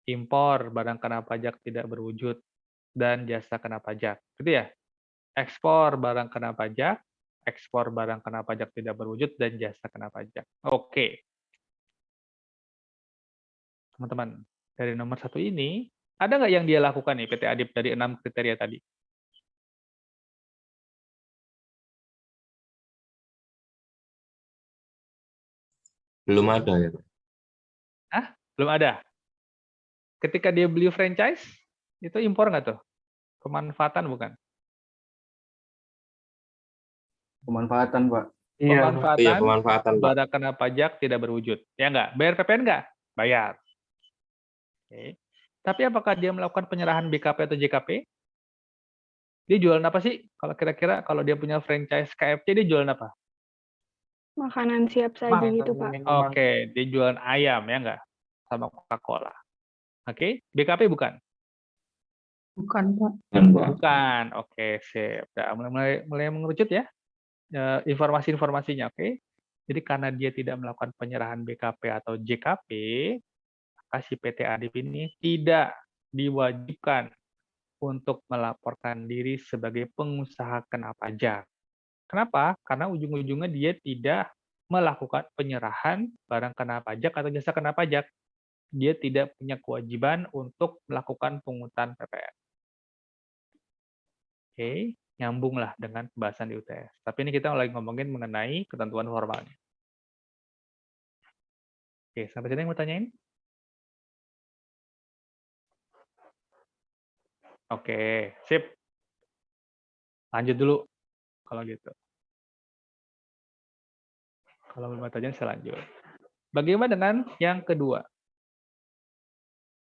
Impor barang kena pajak tidak berwujud dan jasa kena pajak. Gitu ya? Ekspor barang kena pajak, ekspor barang kena pajak tidak berwujud, dan jasa kena pajak. Oke. Teman-teman, dari nomor 1 ini, ada nggak yang dia lakukan nih PT Adip dari 6 kriteria tadi? Belum ada ya, Pak. Belum ada. Ketika dia beli franchise, itu impor nggak tuh? Pemanfaatan bukan? Pemanfaatan, Pak. Iya, Pak. Pemanfaatan, Iya, pemanfaatan, Pak. barang kena pajak tidak berwujud. Ya nggak? Bayar PPN nggak? Bayar. Oke. Tapi apakah dia melakukan penyerahan BKP atau JKP? Dia jualan apa sih? Kalau kira-kira kalau dia punya franchise KFC, dia jualan apa? Makanan siap saji gitu, Pak. Minuman. Oke, dia jualan ayam, ya nggak? Sama Coca-Cola. Oke, BKP bukan? Bukan, Pak. Kan, Pak. Bukan. Oke, sip. Udah mulai mengerucut ya informasi-informasinya, oke? Jadi karena dia tidak melakukan penyerahan BKP atau JKP, maka si PT Adip ini tidak diwajibkan untuk melaporkan diri sebagai pengusaha kena pajak. Kenapa? Karena ujung-ujungnya dia tidak melakukan penyerahan barang kena pajak atau jasa kena pajak. Dia tidak punya kewajiban untuk melakukan pungutan PPN. Oke, nyambunglah dengan pembahasan di UTS. Tapi ini kita lagi ngomongin mengenai ketentuan formalnya. Oke, sampai sini yang mau tanyain? Oke, sip. Lanjut dulu kalau gitu. Kalau belum ada saya lanjut. Bagaimana dengan yang kedua?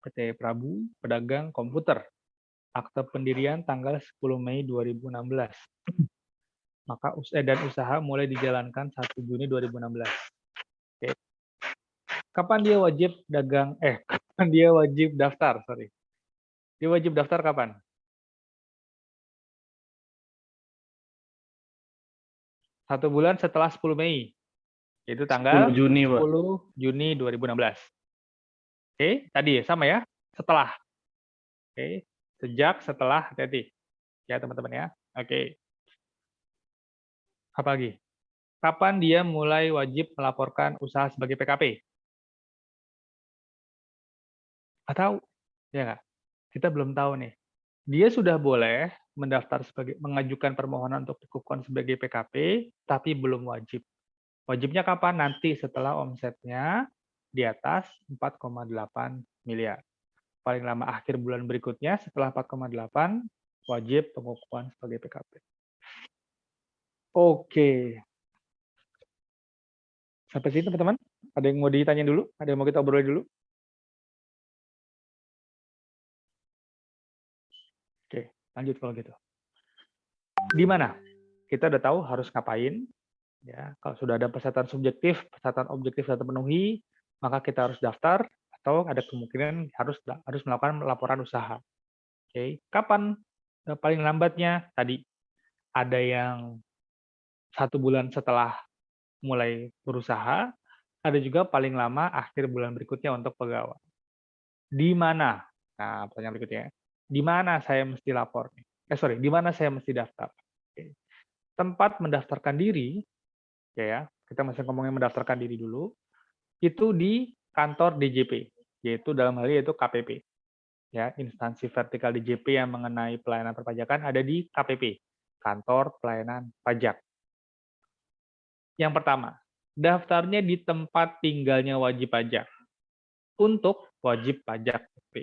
PT Prabu Pedagang Komputer. Akte pendirian tanggal 10 Mei 2016. Maka usaha mulai dijalankan 1 Juni 2016. Oke. Kapan dia wajib kapan dia wajib daftar, sorry. Dia wajib daftar kapan? Satu bulan setelah 10 Mei. Yaitu tanggal 10 Juni, Pak. 10 Juni 2016. Oke, tadi sama ya, setelah. Oke, sejak setelah, hati-hati. Ya, teman-teman ya. Oke. Apa lagi? Kapan dia mulai wajib melaporkan usaha sebagai PKP? Atau ya nggak? Kita belum tahu nih. Dia sudah boleh mendaftar mengajukan permohonan untuk dikukuhkan sebagai PKP, tapi belum wajib. Wajibnya kapan? Nanti setelah omsetnya di atas 4,8 miliar. Paling lama akhir bulan berikutnya setelah 4,8 wajib pengukuhan sebagai PKP. Oke. Sampai sini teman-teman? Ada yang mau ditanya dulu? Ada yang mau kita obrolin dulu? Oke, lanjut kalau gitu. Di mana? Kita udah tahu harus ngapain. Ya, kalau sudah ada persyarat subjektif, persyarat objektif sudah terpenuhi, maka kita harus daftar atau ada kemungkinan harus melakukan laporan usaha. Oke, kapan paling lambatnya? Tadi ada yang 1 bulan setelah mulai berusaha, ada juga paling lama akhir bulan berikutnya untuk pegawai. Di mana? Nah, pertanyaan berikutnya. Di mana saya mesti lapor? Di mana saya mesti daftar? Oke. Tempat mendaftarkan diri, ya, kita masih ngomongin mendaftarkan diri dulu, itu di kantor DJP, yaitu dalam hal ini yaitu KPP. Ya, instansi vertikal DJP yang mengenai pelayanan perpajakan ada di KPP, Kantor Pelayanan Pajak. Yang pertama, daftarnya di tempat tinggalnya wajib pajak untuk wajib pajak PP.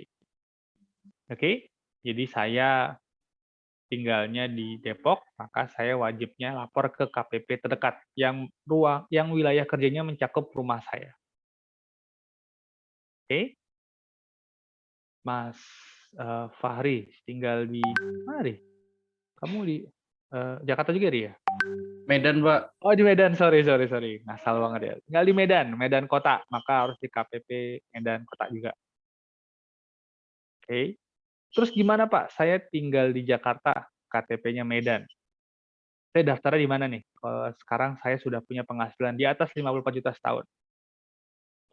Oke, jadi saya tinggalnya di Depok, maka saya wajibnya lapor ke KPP terdekat yang wilayah kerjanya mencakup rumah saya. Oke, Mas Fahri tinggal di mana, Ri? Kamu di Jakarta juga, Ri, ya? Medan, Pak. Oh, di Medan, sorry. Ngasal banget ya. Tinggal di Medan Kota, maka harus di KPP Medan Kota juga. Oke. Terus gimana, Pak? Saya tinggal di Jakarta, KTP-nya Medan. Saya daftarnya di mana nih? Kalau sekarang saya sudah punya penghasilan di atas 54 juta setahun.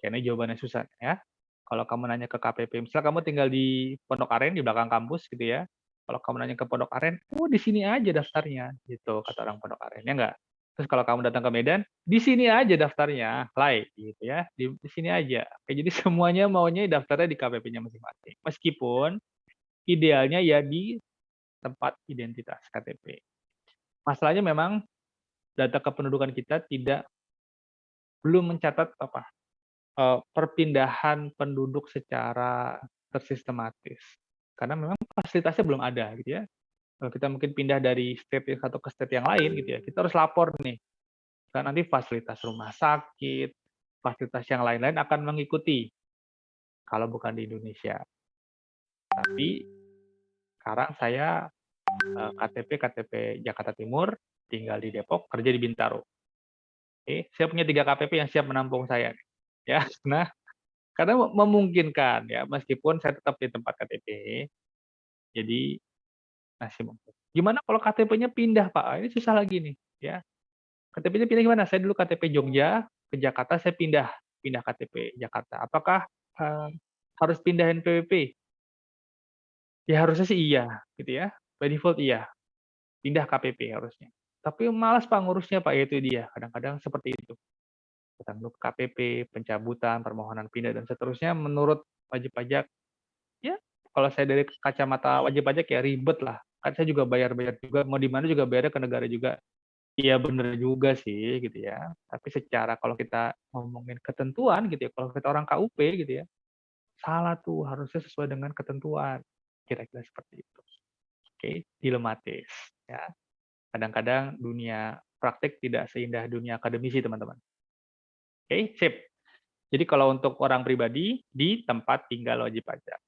Kayaknya jawabannya susah, ya. Kalau kamu nanya ke KPP, misalnya kamu tinggal di Pondok Aren, di belakang kampus gitu ya. Kalau kamu nanya ke Pondok Aren, oh di sini aja daftarnya, gitu kata orang Pondok Aren, ya nggak? Terus kalau kamu datang ke Medan, di sini aja daftarnya, gitu ya, di sini aja. Oke, jadi semuanya maunya daftarnya di KPP-nya masing-masing. Meskipun idealnya ya di tempat identitas KTP. Masalahnya memang data kependudukan kita belum mencatat perpindahan penduduk secara tersistematis. Karena memang fasilitasnya belum ada gitu ya. Kalau kita mungkin pindah dari state satu ke state yang lain gitu ya, kita harus lapor nih. Kan nanti fasilitas rumah sakit, fasilitas yang lain-lain akan mengikuti kalau bukan di Indonesia. Tapi sekarang saya KTP Jakarta Timur, tinggal di Depok, kerja di Bintaro. Oke, saya punya 3 KPP yang siap menampung saya. Ya, nah, karena memungkinkan ya, meskipun saya tetap di tempat KTP, jadi masih mungkin. Gimana kalau KTP-nya pindah, Pak? Ini susah lagi nih, ya. KTP-nya pindah gimana? Saya dulu KTP Jogja ke Jakarta, saya pindah KTP Jakarta. Apakah harus pindah NPWP? Ya harusnya sih iya, gitu ya. By default iya, pindah KPP harusnya. Tapi malas Pak ngurusnya Pak, itu dia. Kadang-kadang seperti itu. Tanggung KPP, pencabutan, permohonan pindah dan seterusnya menurut wajib pajak, ya kalau saya dari kacamata wajib pajak ya ribet lah. Kan saya juga bayar-bayar juga, mau di mana juga bayarnya ke negara juga. Iya bener juga sih gitu ya. Tapi secara kalau kita ngomongin ketentuan gitu ya, kalau kita orang KUP gitu ya, salah tuh, harusnya sesuai dengan ketentuan. Kira-kira seperti itu. Oke, dilematis ya. Kadang-kadang dunia praktik tidak seindah dunia akademisi, teman-teman. Oke, sip. Jadi kalau untuk orang pribadi, di tempat tinggal wajib pajak.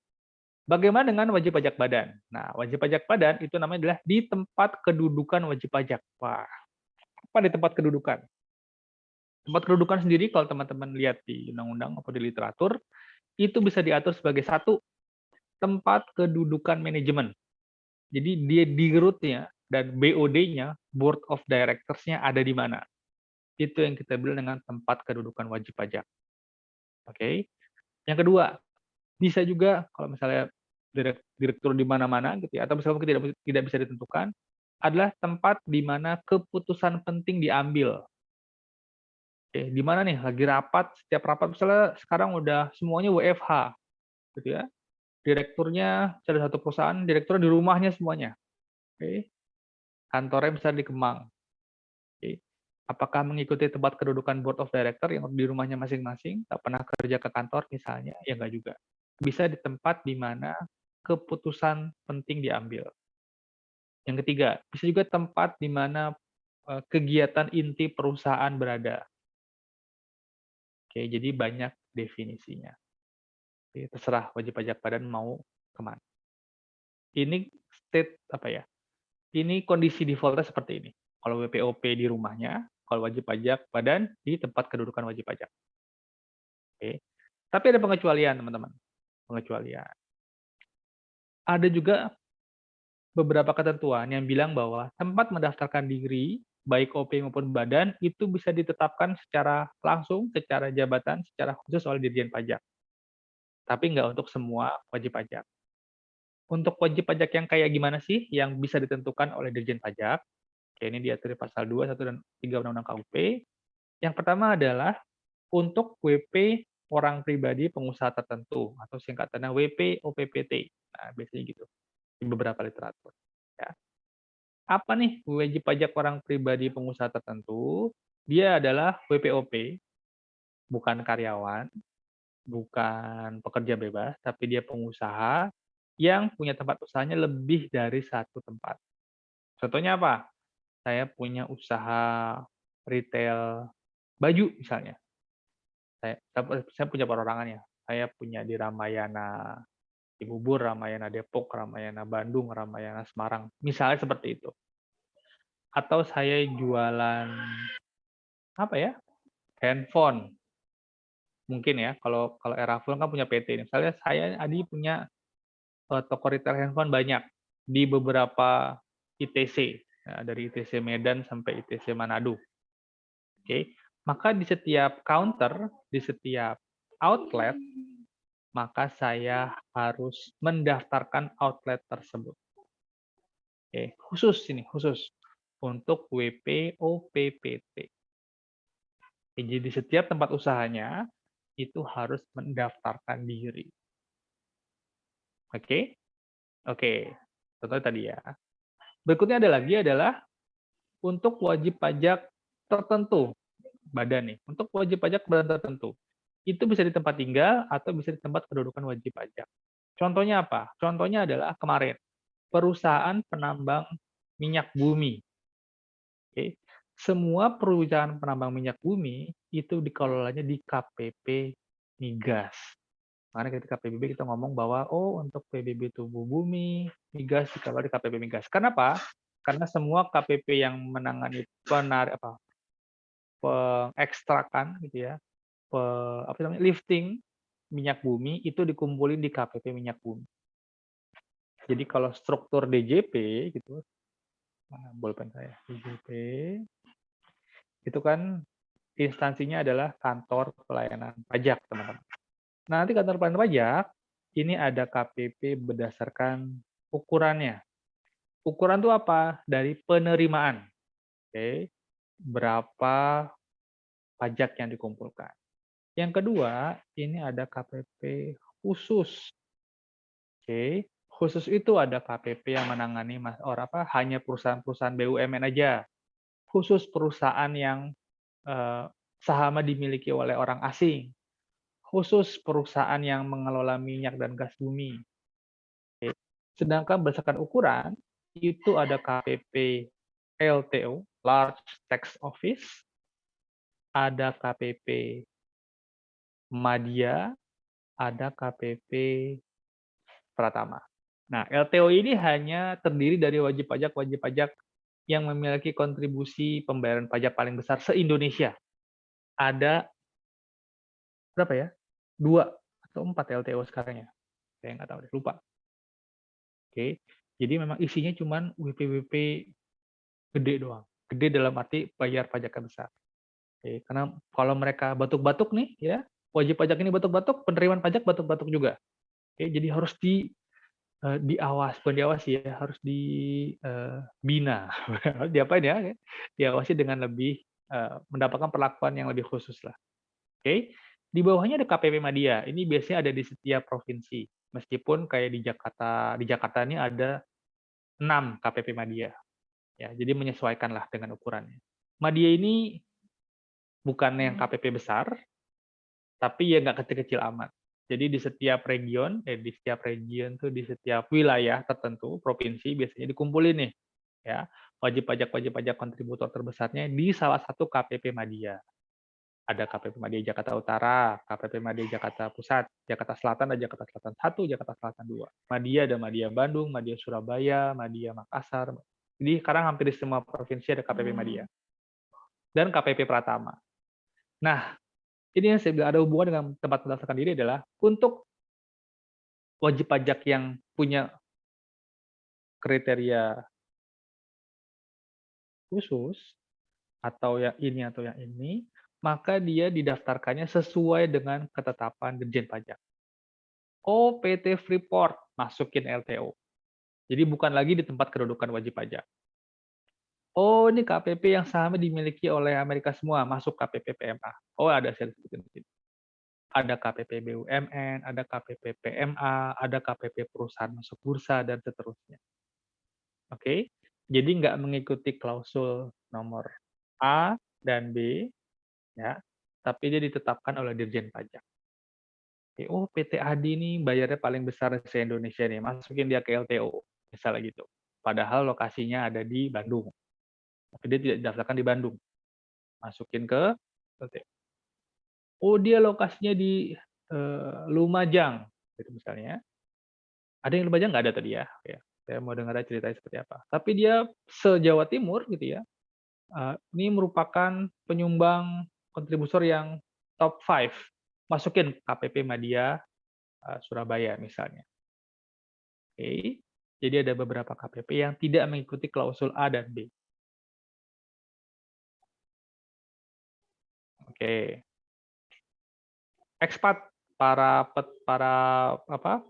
Bagaimana dengan wajib pajak badan? Nah, wajib pajak badan itu namanya adalah di tempat kedudukan wajib pajak. Wah, apa di tempat kedudukan? Tempat kedudukan sendiri kalau teman-teman lihat di undang-undang atau di literatur, itu bisa diatur sebagai satu tempat kedudukan manajemen. Jadi dia di root-nya dan BOD-nya, Board of Directors-nya ada di mana. Itu yang kita bilang dengan tempat kedudukan wajib pajak. Oke. Yang kedua, bisa juga kalau misalnya direktur di mana-mana gitu ya, atau misalnya mungkin tidak bisa ditentukan, adalah tempat di mana keputusan penting diambil. Oke, di mana nih lagi rapat, setiap rapat misalnya sekarang udah semuanya WFH gitu ya. Direkturnya ada satu perusahaan, direkturnya di rumahnya semuanya. Oke. Kantornya bisa di Kemang. Oke. Apakah mengikuti tempat kedudukan Board of Director yang di rumahnya masing-masing, tak pernah kerja ke kantor misalnya? Ya enggak juga. Bisa di tempat di mana keputusan penting diambil. Yang ketiga, bisa juga tempat di mana kegiatan inti perusahaan berada. Oke, jadi banyak definisinya. Oke, terserah wajib pajak badan mau kemana. Ini Ini kondisi defaultnya seperti ini. Kalau WPOP di rumahnya, kalau wajib pajak badan di tempat kedudukan wajib pajak. Oke. Tapi ada pengecualian, teman-teman. Pengecualian. Ada juga beberapa ketentuan yang bilang bahwa tempat mendaftarkan diri, baik OP maupun badan, itu bisa ditetapkan secara langsung, secara jabatan, secara khusus oleh Dirjen Pajak. Tapi nggak untuk semua wajib pajak. Untuk wajib pajak yang kayak gimana sih yang bisa ditentukan oleh Dirjen Pajak? Oke, ini diatur di pasal 2, 1, dan 3 Undang-Undang KUP. Yang pertama adalah untuk WP orang pribadi pengusaha tertentu, atau singkatannya WP OPPT. Nah, biasanya gitu, di beberapa literatur. Ya. Apa nih wajib pajak orang pribadi pengusaha tertentu? Dia adalah WPOP, bukan karyawan, bukan pekerja bebas, tapi dia pengusaha yang punya tempat usahanya lebih dari satu tempat. Contohnya apa? Saya punya usaha retail baju misalnya. Saya punya perorangan ya. Saya punya di Ramayana Cibubur, Ramayana Depok, Ramayana Bandung, Ramayana Semarang. Misalnya seperti itu. Atau saya jualan handphone. Mungkin ya, kalau Erafone kan punya PT. Misalnya saya Adi punya toko retail handphone banyak di beberapa ITC. Ya, dari ITC Medan sampai ITC Manado. Oke, maka di setiap counter, di setiap outlet, maka saya harus mendaftarkan outlet tersebut. Oke, khusus. untuk WP OPPT. Jadi setiap tempat usahanya itu harus mendaftarkan diri. Oke? Oke. Contohnya tadi ya. Berikutnya ada lagi adalah untuk wajib pajak tertentu. Badan nih. Untuk wajib pajak badan tertentu. Itu bisa di tempat tinggal atau bisa di tempat kedudukan wajib pajak. Contohnya apa? Contohnya adalah kemarin. Perusahaan penambang minyak bumi. Oke. Semua perusahaan penambang minyak bumi itu dikelolanya di KPP Migas. Makanya ketika PBB kita ngomong bahwa untuk PBB tubuh bumi, migas dikelola di KPP Migas. Kenapa? Karena semua KPP yang menangani pengekstrakan gitu ya, lifting minyak bumi itu dikumpulin di KPP Minyak Bumi. Jadi kalau struktur DJP gitu, bolpen saya DJP itu kan instansinya adalah kantor pelayanan pajak, teman-teman. Nah, nanti kantor pelayanan pajak ini ada KPP berdasarkan ukurannya. Ukuran itu apa? Dari penerimaan. Oke. Berapa pajak yang dikumpulkan. Yang kedua, ini ada KPP khusus. Oke. Khusus itu ada KPP yang menangani hanya perusahaan-perusahaan BUMN aja. Khusus perusahaan yang sahamnya dimiliki oleh orang asing. Khusus perusahaan yang mengelola minyak dan gas bumi. Oke. Sedangkan berdasarkan ukuran, itu ada KPP LTO, Large Tax Office, ada KPP Madya, ada KPP Pratama. Nah, LTO ini hanya terdiri dari wajib pajak yang memiliki kontribusi pembayaran pajak paling besar se-Indonesia. Ada berapa ya? 2 atau 4 LTO sekarang ya. Saya nggak tahu deh, lupa. Oke, jadi memang isinya cuman WP-WP gede doang. Gede dalam arti bayar pajaknya besar. Oke, karena kalau mereka batuk-batuk nih, ya wajib pajak ini batuk-batuk, penerimaan pajak batuk-batuk juga. Oke, jadi harus bukan diawasi ya, harus dibina. Diapain ya? Diawasi dengan lebih mendapatkan perlakuan yang lebih khusus lah. Oke. Di bawahnya ada KPP Madya. Ini biasanya ada di setiap provinsi. Meskipun kayak di Jakarta ini ada 6 KPP Madya. Ya, jadi menyesuaikanlah dengan ukurannya. Madya ini bukan yang KPP besar, tapi ya nggak kecil-kecil amat. Jadi di setiap region tuh di setiap wilayah tertentu, provinsi biasanya dikumpulin nih, ya wajib pajak kontributor terbesarnya di salah satu KPP Madya. Ada KPP Madya Jakarta Utara, KPP Madya Jakarta Pusat, Jakarta Selatan ada Jakarta Selatan 1, Jakarta Selatan 2. Madya ada Madya Bandung, Madya Surabaya, Madya Makassar. Jadi sekarang hampir di semua provinsi ada KPP Madya. Dan KPP Pratama. Nah, ini yang saya bilang ada hubungan dengan tempat mendaftarkan diri adalah untuk wajib pajak yang punya kriteria khusus, atau yang ini, maka dia didaftarkannya sesuai dengan ketetapan Dirjen Pajak. PT Freeport, masukin LTO. Jadi bukan lagi di tempat kedudukan wajib pajak. Ini KPP yang sahamnya dimiliki oleh Amerika semua, masuk KPP PMA. Ada saya sebutin di sini. Ada KPP BUMN, ada KPP PMA, ada KPP perusahaan masuk bursa, dan seterusnya. Oke, jadi nggak mengikuti klausul nomor A dan B, ya, tapi dia ditetapkan oleh Dirjen Pajak. PT Adi ini bayarnya paling besar se-Indonesia nih, masukin dia ke LTO, misalnya gitu. Padahal lokasinya ada di Bandung, tapi dia tidak didaftarkan di Bandung, masukin ke LTO. Dia lokasinya di Lumajang, gitu misalnya. Ada yang Lumajang nggak ada tadi ya? Saya mau dengar ceritanya seperti apa. Tapi dia se-Jawa Timur gitu ya. Ini merupakan penyumbang kontributor yang top 5. Masukin KPP Madya Surabaya misalnya. Oke. Jadi ada beberapa KPP yang tidak mengikuti klausul A dan B. Oke. Ekspat, para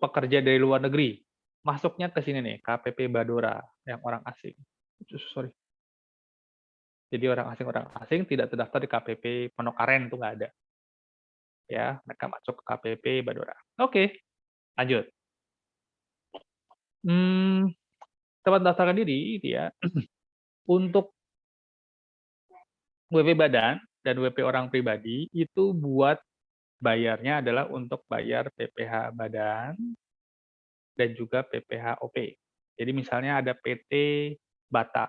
pekerja dari luar negeri masuknya ke sini nih, KPP Badora yang orang asing. Sorry. Jadi orang asing tidak terdaftar di KPP Pondok Aren itu nggak ada. Ya, mereka masuk ke KPP Badora. Oke, lanjut. Tempat mendaftarkan diri dia untuk WP badan dan WP orang pribadi itu buat bayarnya adalah untuk bayar PPh badan dan juga PPh OP. Jadi misalnya ada PT Bata,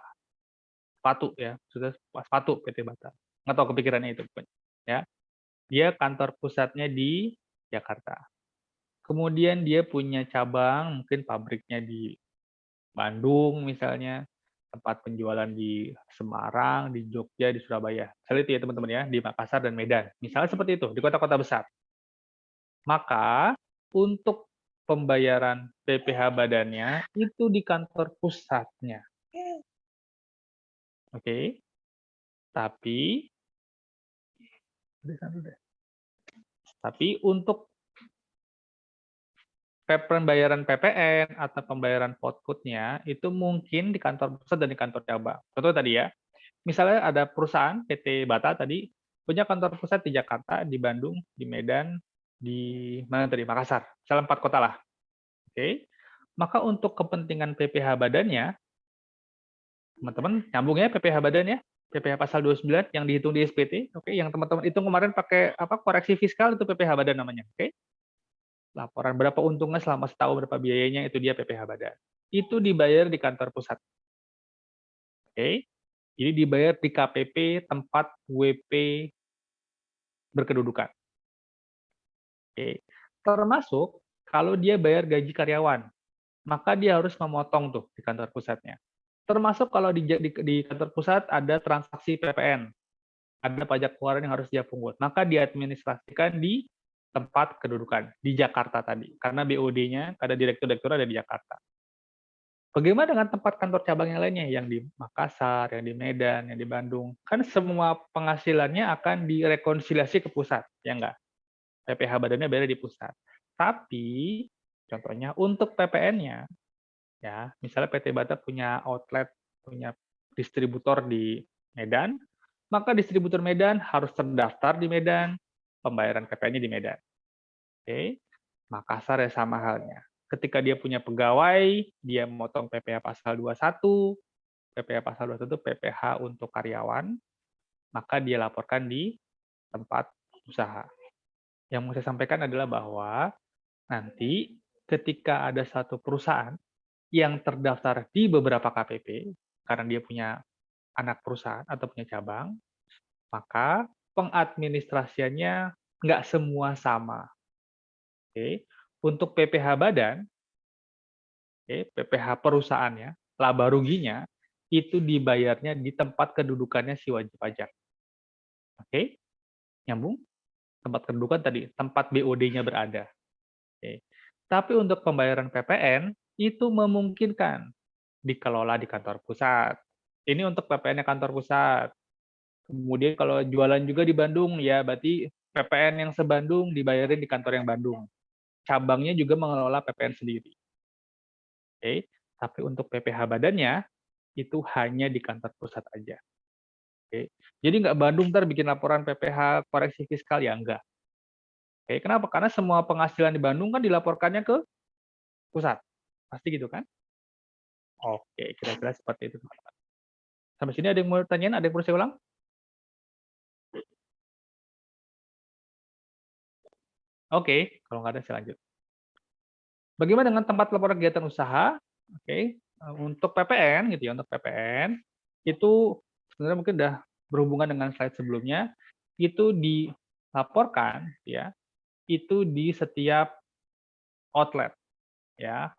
sepatu ya, sudah sepatu PT Bata. Nggak tahu kepikirannya itu, ya. Dia kantor pusatnya di Jakarta. Kemudian dia punya cabang, mungkin pabriknya di Bandung misalnya, tempat penjualan di Semarang, di Jogja, di Surabaya. Misalnya itu ya teman-teman ya, di Makassar dan Medan. Misalnya seperti itu, di kota-kota besar. Maka untuk pembayaran PPh badannya itu di kantor pusatnya. Oke. Tapi untuk pembayaran PPN atau pembayaran output-nya itu mungkin di kantor pusat dan di kantor cabang. Contoh tadi ya, misalnya ada perusahaan PT Bata tadi punya kantor pusat di Jakarta, di Bandung, di Medan, di mana tadi Makassar, misalnya 4 kota lah. Oke, maka untuk kepentingan PPh badannya, teman-teman nyambung ya PPh badannya, PPh pasal 29 yang dihitung di SPT, oke, yang teman-teman hitung kemarin pakai apa koreksi fiskal itu PPh badan namanya, oke. Laporan berapa untungnya selama setahun, berapa biayanya, itu dia PPh badan. Itu dibayar di kantor pusat. Oke. Jadi dibayar di KPP tempat WP berkedudukan. Oke. Termasuk kalau dia bayar gaji karyawan, maka dia harus memotong tuh di kantor pusatnya. Termasuk kalau di kantor pusat ada transaksi PPN, ada pajak keluaran yang harus dia pungut, maka diadministrasikan di tempat kedudukan di Jakarta tadi, karena BOD-nya, ada direktur-direktur ada di Jakarta. Bagaimana dengan tempat kantor cabang yang lainnya, yang di Makassar, yang di Medan, yang di Bandung? Kan semua penghasilannya akan direkonsiliasi ke pusat, ya enggak? PPh badannya bayar di pusat. Tapi, contohnya untuk PPN-nya, ya, misalnya PT Bata punya outlet, punya distributor di Medan, maka distributor Medan harus terdaftar di Medan, pembayaran PPN-nya di Medan. Oke, Makassar ya sama halnya. Ketika dia punya pegawai, dia memotong PPh pasal 21, PPh pasal 21 PPh untuk karyawan, maka dia laporkan di tempat usaha. Yang mau saya sampaikan adalah bahwa nanti ketika ada satu perusahaan yang terdaftar di beberapa KPP, karena dia punya anak perusahaan atau punya cabang, maka pengadministrasiannya nggak semua sama. Oke. Untuk PPh badan, PPh perusahaannya, laba ruginya, itu dibayarnya di tempat kedudukannya si wajib pajak. Oke? Nyambung? Tempat kedudukan tadi, tempat BOD-nya berada. Oke. Tapi untuk pembayaran PPN, itu memungkinkan dikelola di kantor pusat. Ini untuk PPN-nya kantor pusat. Kemudian kalau jualan juga di Bandung, ya berarti PPN yang se-Bandung dibayarin di kantor yang Bandung. Cabangnya juga mengelola PPN sendiri. Oke, tapi untuk PPh badannya itu hanya di kantor pusat aja. Oke, jadi nggak Bandung ntar bikin laporan PPh koreksi fiskal ya enggak. Oke, kenapa? Karena semua penghasilan di Bandung kan dilaporkannya ke pusat, pasti gitu kan? Oke, kira-kira seperti itu teman-teman. Sampai sini ada yang mau tanyain? Ada yang perlu saya ulang? Oke, kalau nggak ada saya lanjut. Bagaimana dengan tempat laporan kegiatan usaha? Oke, untuk PPN gitu ya, untuk PPN itu sebenarnya mungkin udah berhubungan dengan slide sebelumnya, itu dilaporkan ya, itu di setiap outlet ya.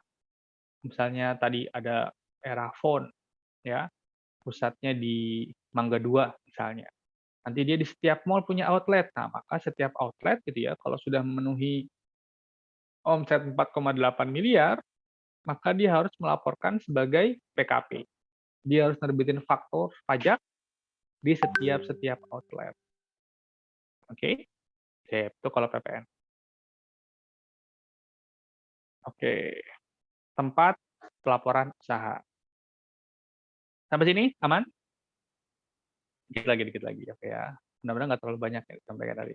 Misalnya tadi ada Erafone ya, pusatnya di Mangga 2 misalnya. Nanti dia di setiap mall punya outlet. Nah, maka setiap outlet gitu ya, kalau sudah memenuhi omset 4,8 miliar, maka dia harus melaporkan sebagai PKP. Dia harus nerbitin faktur pajak di setiap outlet. Oke? Oke, itu kalau PPN. Oke. Tempat pelaporan usaha. Sampai sini aman? Dikit lagi, oke ya. Mudah-mudahan nggak terlalu banyak yang disampaikan tadi.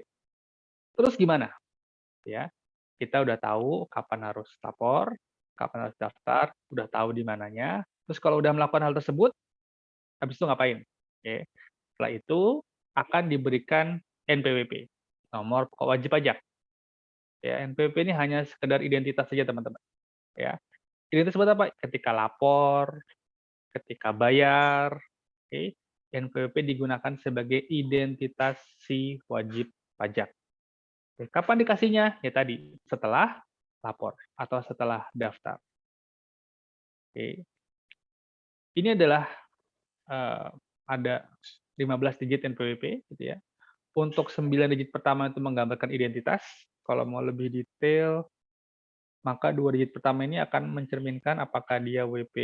Terus gimana? Ya, kita udah tahu kapan harus lapor, kapan harus daftar, udah tahu di mananya. Terus kalau udah melakukan hal tersebut, habis itu ngapain? Oke. Setelah itu akan diberikan NPWP, nomor pokok wajib pajak. Ya, NPWP ini hanya sekedar identitas saja teman-teman. Ya, identitas buat apa? Ketika lapor, ketika bayar, oke, NPWP digunakan sebagai identitas si wajib pajak. Oke, kapan dikasihnya? Ya tadi, setelah lapor atau setelah daftar. Oke. Ini adalah ada 15 digit NPWP gitu ya. Untuk 9 digit pertama itu menggambarkan identitas. Kalau mau lebih detail, maka 2 digit pertama ini akan mencerminkan apakah dia WP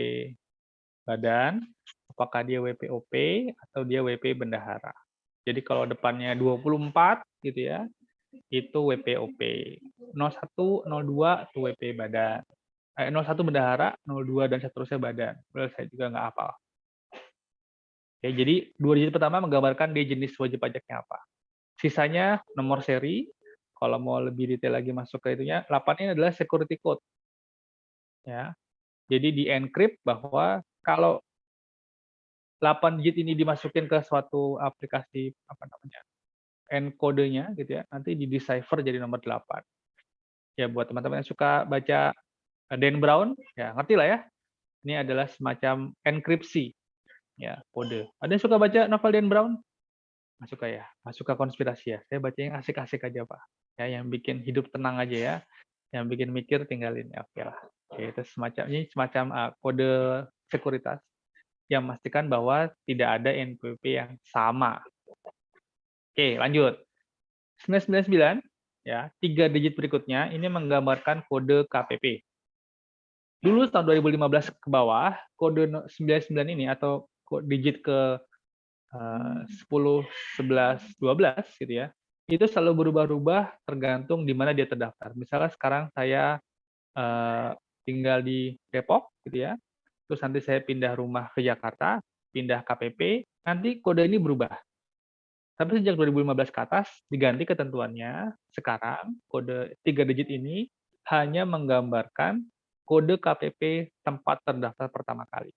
badan, apakah dia WPOP, atau dia WP bendahara. Jadi kalau depannya 24 gitu ya, itu WPOP. 01, 02 itu WP badan. 01 bendahara, 02 dan seterusnya badan. Well, saya juga nggak hafal. Oke, jadi 2 digit pertama menggambarkan dia jenis wajib pajaknya apa. Sisanya nomor seri. Kalau mau lebih detail lagi masuk ke itunya, 8 ini adalah security code. Ya. Jadi di-encrypt bahwa kalau 8 digit ini dimasukin ke suatu aplikasi apa namanya? Encode-nya gitu ya, nanti di-decipher jadi nomor 8. Ya buat teman-teman yang suka baca Dan Brown, ya ngerti lah ya. Ini adalah semacam enkripsi ya, kode. Ada yang suka baca novel Dan Brown? Nggak suka ya? Nggak suka konspirasi ya? Saya baca yang asik-asik aja, Pak. Ya, yang bikin hidup tenang aja ya. Yang bikin mikir tinggalin ya, oke lah. Oke, itu semacam kode sekuritas yang memastikan bahwa tidak ada NPWP yang sama. Oke, lanjut. 999 ya, 3 digit berikutnya ini menggambarkan kode KPP. Dulu tahun 2015 ke bawah, kode 99 ini atau digit ke 10, 11, 12 gitu ya, itu selalu berubah-ubah tergantung di mana dia terdaftar. Misalnya sekarang saya tinggal di Depok gitu ya, terus nanti saya pindah rumah ke Jakarta, pindah KPP, nanti kode ini berubah. Tapi sejak 2015 ke atas diganti ketentuannya, sekarang kode 3 digit ini hanya menggambarkan kode KPP tempat terdaftar pertama kali.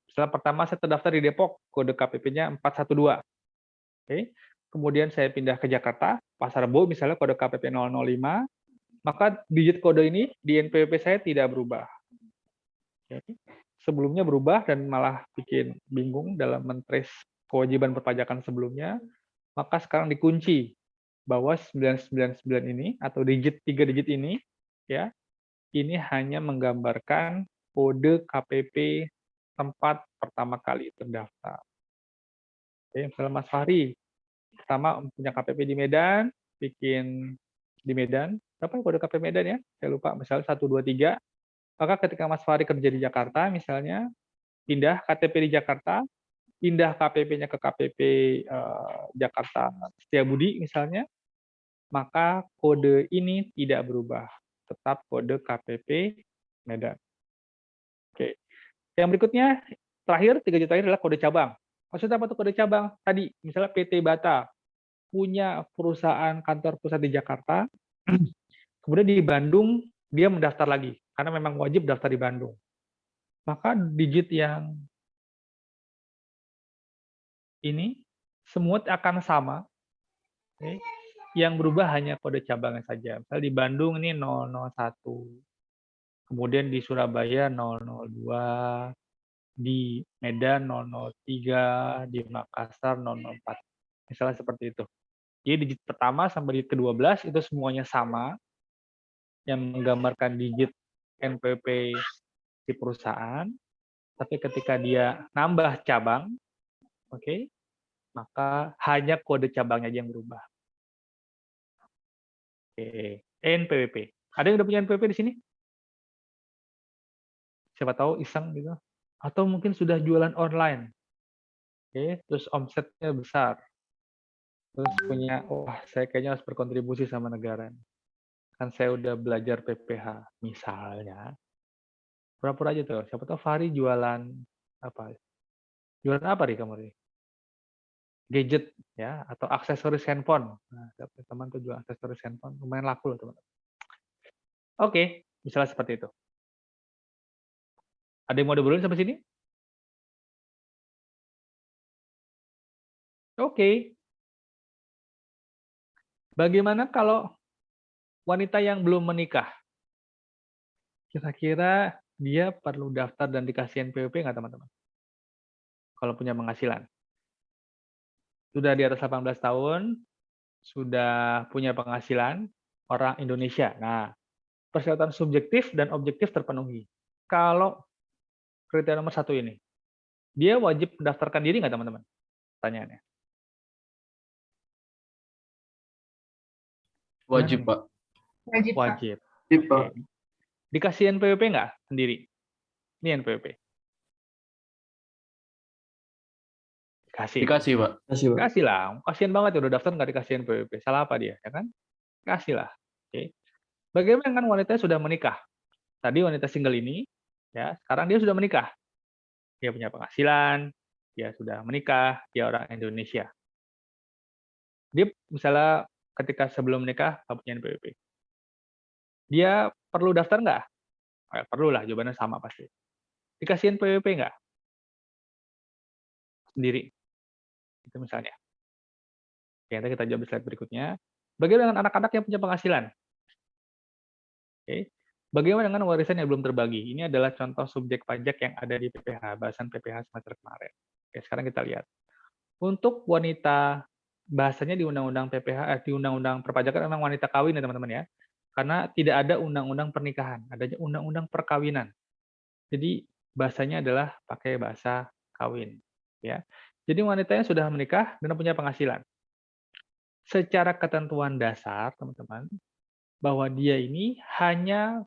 Setelah pertama saya terdaftar di Depok, kode KPP-nya 412. Oke. Kemudian saya pindah ke Jakarta, Pasar Rebo misalnya kode KPP 005, maka digit kode ini di NPWP saya tidak berubah. Oke. Sebelumnya berubah dan malah bikin bingung dalam men-trace kewajiban perpajakan sebelumnya, maka sekarang dikunci bahwa 999 ini atau digit 3 digit ini ya, ini hanya menggambarkan kode KPP tempat pertama kali terdaftar. Oke, misalnya Mas Fahri pertama punya KPP di Medan, bikin di Medan, berapa kode KPP Medan ya? Saya lupa, misalnya 123. Maka ketika Mas Fahri kerja di Jakarta misalnya, pindah KTP di Jakarta, pindah KPP-nya ke KPP Jakarta Setiabudi misalnya, maka kode ini tidak berubah, tetap kode KPP Medan. Oke. Yang berikutnya, terakhir, 3 digit terakhir adalah kode cabang. Maksudnya apa tuh kode cabang? Tadi, misalnya PT Bata punya perusahaan kantor pusat di Jakarta, kemudian di Bandung dia mendaftar lagi, karena memang wajib daftar di Bandung. Maka digit yang ini semua akan sama. Okay. Yang berubah hanya kode cabangnya saja. Misal di Bandung ini 001, kemudian di Surabaya 002, di Medan 003, di Makassar 004. Misalnya seperti itu. Jadi digit pertama sampai digit ke-12 itu semuanya sama, yang menggambarkan digit NPWP di perusahaan, tapi ketika dia nambah cabang, oke, maka hanya kode cabangnya aja yang berubah. Oke, NPWP. Ada yang udah punya NPWP di sini? Siapa tahu iseng gitu. Atau mungkin sudah jualan online. Oke, terus omsetnya besar. Terus punya, wah saya kayaknya harus berkontribusi sama negara. Kan saya udah belajar PPH, misalnya. Pura-pura aja tuh, siapa tahu Fahri jualan apa? Jualan apa nih kamu nih? gadget ya atau aksesoris handphone. Nah, teman tuh jual aksesoris handphone lumayan laku loh teman. Oke, misalnya seperti itu. Ada yang mau diobrolin sampai sini? Oke. Bagaimana kalau wanita yang belum menikah? Kira-kira dia perlu daftar dan dikasih NPWP nggak teman-teman? Kalau punya penghasilan. Sudah di atas 18 tahun, sudah punya penghasilan, orang Indonesia. Nah, persyaratan subjektif dan objektif terpenuhi. Kalau kriteria nomor 1 ini, dia wajib mendaftarkan diri nggak teman-teman? Pertanyaannya. Wajib, Pak. Wajib, Pak. Wajib. Iya, Pak. Oke. Dikasih NPWP nggak sendiri? Ini NPWP. Dikasih, Pak. Kasih lah. Kasian banget ya udah daftar nggak dikasih NPWP. Salah apa dia, ya kan? Kasih lah. Oke. Bagaimana dengan wanita yang sudah menikah? Tadi wanita single ini, ya sekarang dia sudah menikah. Dia punya penghasilan, dia sudah menikah, dia orang Indonesia. Dia misalnya ketika sebelum menikah nggak punya NPWP. Dia perlu daftar nggak? Perlu lah, jawabannya sama pasti. Dikasih NPWP nggak? Sendiri. Itu misalnya. Oke, nanti kita jawab di slide berikutnya. Bagaimana dengan anak-anak yang punya penghasilan? Oke. Bagaimana dengan warisan yang belum terbagi? Ini adalah contoh subjek pajak yang ada di PPH, bahasan PPH semester kemarin. Oke, sekarang kita lihat. Untuk wanita, bahasanya di Undang-Undang PPH, di Undang-Undang Perpajakan memang wanita kawin ya teman-teman ya. Karena tidak ada Undang-Undang Pernikahan, adanya Undang-Undang Perkawinan. Jadi bahasanya adalah pakai bahasa kawin. Ya. Jadi wanita yang sudah menikah dan punya penghasilan. Secara ketentuan dasar, teman-teman, bahwa dia ini hanya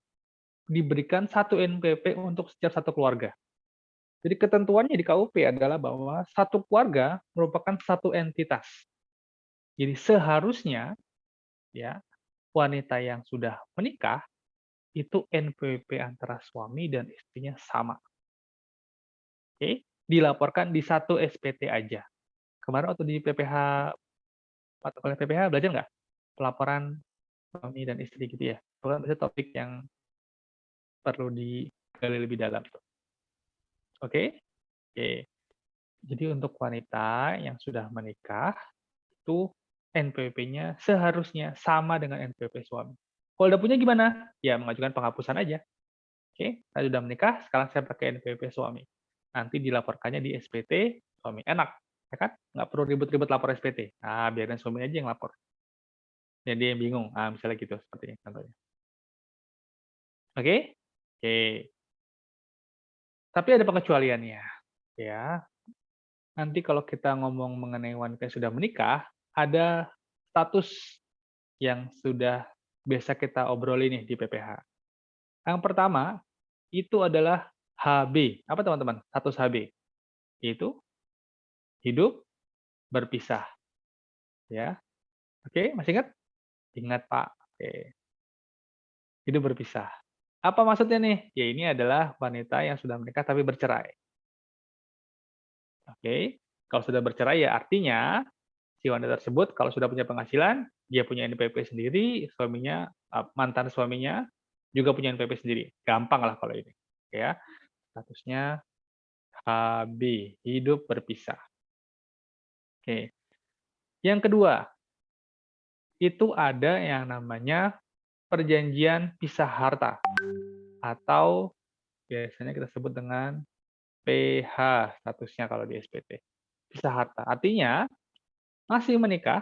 diberikan 1 NPWP untuk setiap satu keluarga. Jadi ketentuannya di KUP adalah bahwa satu keluarga merupakan satu entitas. Jadi seharusnya ya wanita yang sudah menikah itu NPWP antara suami dan istrinya sama. Oke, dilaporkan di satu SPT aja. Kemarin waktu di PPH oleh PPH belajar nggak? Pelaporan suami dan istri gitu ya. Bukan itu topik yang perlu digali lebih dalam. Oke? Oke. Jadi untuk wanita yang sudah menikah, itu NPWP-nya seharusnya sama dengan NPWP suami. Kalau udah punya gimana? Ya mengajukan penghapusan aja. Oke, saya sudah menikah, sekarang saya pakai NPWP suami. Nanti dilaporkannya di SPT suami. Enak, ya kan? Nggak perlu ribet-ribet lapor SPT. Nah, biarin suami aja yang lapor. Jadi yang bingung. Nah, misalnya gitu, seperti ini contohnya. Oke? Oke. Tapi ada pengecualiannya. Ya, nanti kalau kita ngomong mengenai wanita yang sudah menikah, ada status yang sudah biasa kita obrolin nih di PPH. Yang pertama, itu adalah HB. Apa teman-teman? Status HB. Itu hidup berpisah. Ya. Oke, masih ingat? Ingat, Pak. Oke. Hidup berpisah. Apa maksudnya nih? Ya ini adalah wanita yang sudah menikah tapi bercerai. Oke. Kalau sudah bercerai ya artinya si wanita tersebut kalau sudah punya penghasilan, dia punya NPWP sendiri, suaminya, mantan suaminya juga punya NPWP sendiri. Gampang lah kalau ini. Ya. Statusnya HB, hidup berpisah. Oke. Yang kedua, itu ada yang namanya perjanjian pisah harta atau biasanya kita sebut dengan PH statusnya kalau di SPT. Pisah harta. Artinya masih menikah,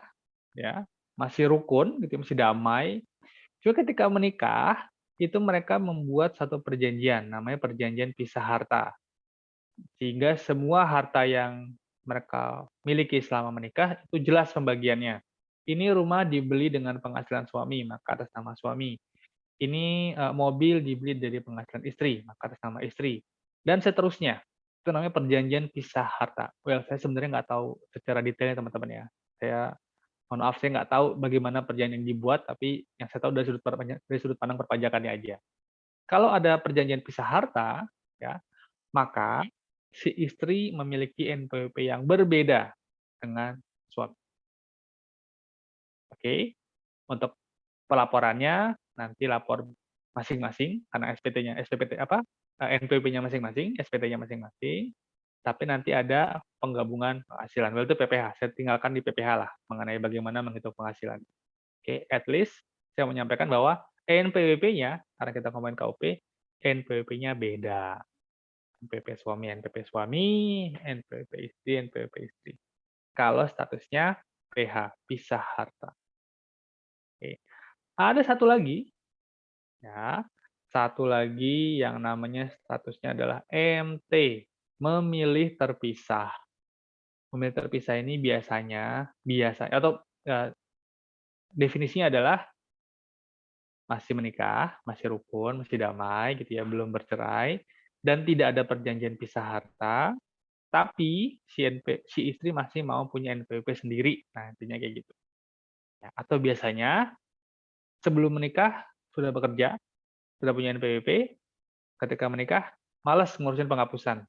ya, masih rukun, gitu, masih damai. Cuma ketika menikah itu mereka membuat satu perjanjian, namanya perjanjian pisah harta. Sehingga semua harta yang mereka miliki selama menikah itu jelas pembagiannya. Ini rumah dibeli dengan penghasilan suami, maka atas nama suami. Ini mobil dibeli dari penghasilan istri, maka atas nama istri. Dan seterusnya. Itu namanya perjanjian pisah harta. Well, saya sebenarnya nggak tahu secara detailnya teman-teman ya. Saya mohon maaf, saya nggak tahu bagaimana perjanjian yang dibuat, tapi yang saya tahu dari sudut pandang perpajakannya aja. Kalau ada perjanjian pisah harta, ya, maka si istri memiliki NPWP yang berbeda dengan suami. Oke, untuk pelaporannya nanti lapor masing-masing karena NPWP-nya masing-masing, SPT-nya masing-masing. Tapi nanti ada penggabungan penghasilan. Well, itu PPH. Saya tinggalkan di PPH lah mengenai bagaimana menghitung penghasilan. Oke, at least saya menyampaikan bahwa NPWP-nya, karena kita ngomongin KUP, NPWP-nya beda. NPWP suami, NPWP istri. Kalau statusnya PH, pisah harta. Oke. Ada satu lagi, ya, satu lagi yang namanya statusnya adalah MT, memilih terpisah. Memilih terpisah ini biasanya atau definisinya adalah masih menikah, masih rukun, masih damai gitu ya, belum bercerai dan tidak ada perjanjian pisah harta, tapi si istri masih mau punya NPWP sendiri. Nah, intinya kayak gitu. Ya, atau biasanya sebelum menikah sudah bekerja, sudah punya NPWP, ketika menikah malas ngurusin penghapusan.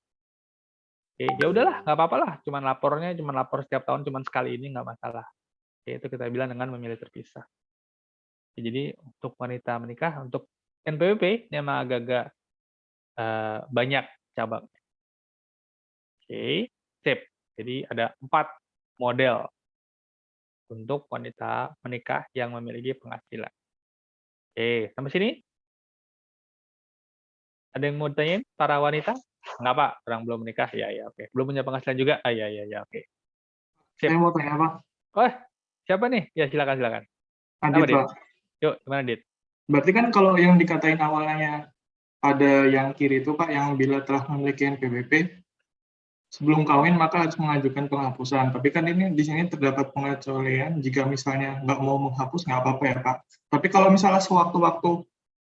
Oke, ya udahlah, nggak apa-apa lah, cuman lapor setiap tahun cuman sekali ini nggak masalah. Oke, itu kita bilang dengan memilih terpisah. Jadi untuk wanita menikah, untuk NPWP ini emang agak-agak banyak cabang. Oke, sip. Jadi ada 4 model untuk wanita menikah yang memiliki penghasilan. Oke, sampai sini? Ada yang mau ditanyain para wanita? Enggak, Pak, orang belum menikah. Ya, oke. Belum punya penghasilan juga? Ya, oke. Sip. Saya mau tanya apa? Oh, siapa nih? Ya, silakan. Adit, Dit? Pak. Yuk, gimana, Dit? Berarti kan kalau yang dikatain awalnya ada yang kiri itu, Pak, yang bila telah memiliki NPWP, sebelum kawin maka harus mengajukan penghapusan. Tapi kan ini di sini terdapat pengecualian jika misalnya nggak mau menghapus, nggak apa-apa ya, Pak. Tapi kalau misalnya sewaktu-waktu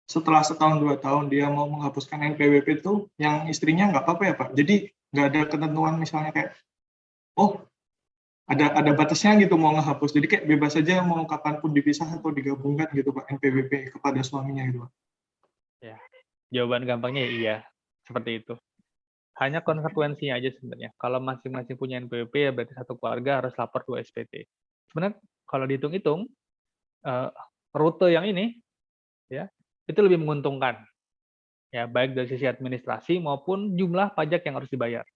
setelah setahun 2 tahun dia mau menghapuskan NPWP itu, yang istrinya nggak apa-apa ya, Pak. Jadi nggak ada ketentuan misalnya kayak, oh ada batasnya gitu mau ngehapus. Jadi kayak bebas saja mau kapanpun dipisah atau digabungkan gitu, Pak, NPWP kepada suaminya gitu, Pak. Ya, jawaban gampangnya ya iya, seperti itu. Hanya konsekuensinya aja sebenarnya. Kalau masing-masing punya NPWP ya berarti satu keluarga harus lapor 2 SPT. Sebenarnya kalau dihitung-hitung, rute yang ini ya itu lebih menguntungkan, ya baik dari sisi administrasi maupun jumlah pajak yang harus dibayar.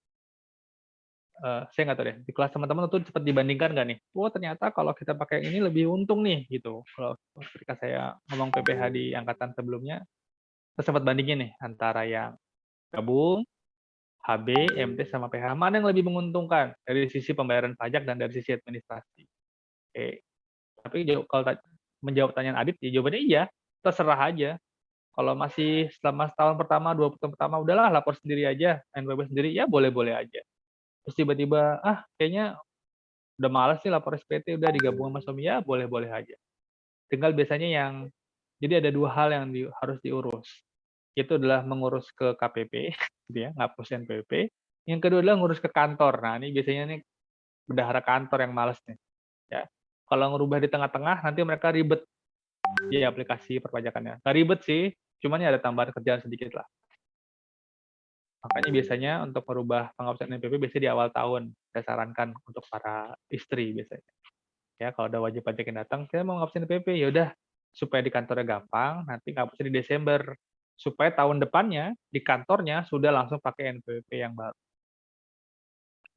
Saya nggak tahu deh di kelas teman-teman tuh cepat dibandingkan nggak nih? Oh ternyata kalau kita pakai ini lebih untung nih gitu. Kalau ketika saya ngomong PPH di angkatan sebelumnya, saya sempat bandingin nih antara yang gabung, HB, MT sama PH mana yang lebih menguntungkan dari sisi pembayaran pajak dan dari sisi administrasi. Oke. Tapi kalau menjawab pertanyaan Adit, ya jawabannya iya, terserah aja. Kalau masih selama setahun pertama, 2 tahun pertama, udahlah lapor sendiri aja, NPWP sendiri, ya boleh-boleh aja. Terus tiba-tiba, kayaknya udah malas nih lapor SPT, udah digabung sama suami, ya boleh-boleh aja. Tinggal biasanya jadi ada 2 hal yang harus diurus. Itu adalah mengurus ke KPP, gitu ya, ngapus NPWP. Yang kedua adalah ngurus ke kantor. Nah, ini biasanya nih bendahara kantor yang malas nih. Ya. Kalau ngerubah di tengah-tengah, nanti mereka ribet di aplikasi perpajakannya. Nggak ribet sih, cuman ya ada tambahan kerjaan sedikit lah. Makanya biasanya untuk merubah penghapusan NPWP biasanya di awal tahun. Saya sarankan untuk para istri biasanya. Ya, kalau ada wajib pajak yang datang, saya mau ngapusin NPWP, ya udah supaya di kantornya gampang, nanti ngapusnya di Desember. Supaya tahun depannya di kantornya sudah langsung pakai NPWP yang baru.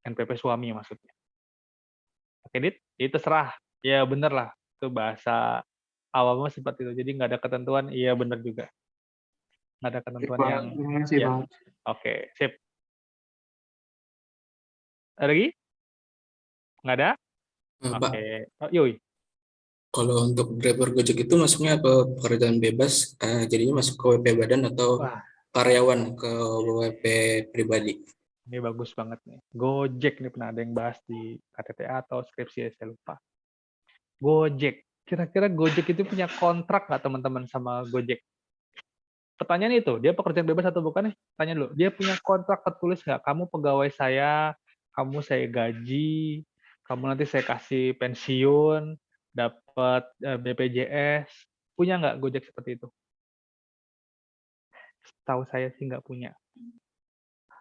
NPWP suami maksudnya. Oke, Dit? Jadi terserah. Ya bener lah. Itu bahasa awalnya seperti itu. Jadi nggak ada ketentuan, iya bener juga. Nggak ada ketentuan yang... Terima kasih, ya. Pak. Oke, sip. Ada lagi? Nggak ada? Pak, Oke. Oh, yoi. kalau untuk driver Gojek itu masuknya ke pekerjaan bebas, jadinya masuk ke WP badan atau Wah, karyawan ke WP pribadi? ini bagus banget nih. Gojek nih pernah ada yang bahas di KTTA atau skripsi, saya lupa. Gojek. Kira-kira Gojek itu punya kontrak nggak teman-teman sama Gojek? Pertanyaan itu, dia pekerjaan bebas atau bukan nih? Tanya dulu, dia punya kontrak tertulis nggak? Kamu pegawai saya, kamu saya gaji, kamu nanti saya kasih pensiun, dapat BPJS. Punya nggak Gojek seperti itu? Tahu saya sih nggak punya,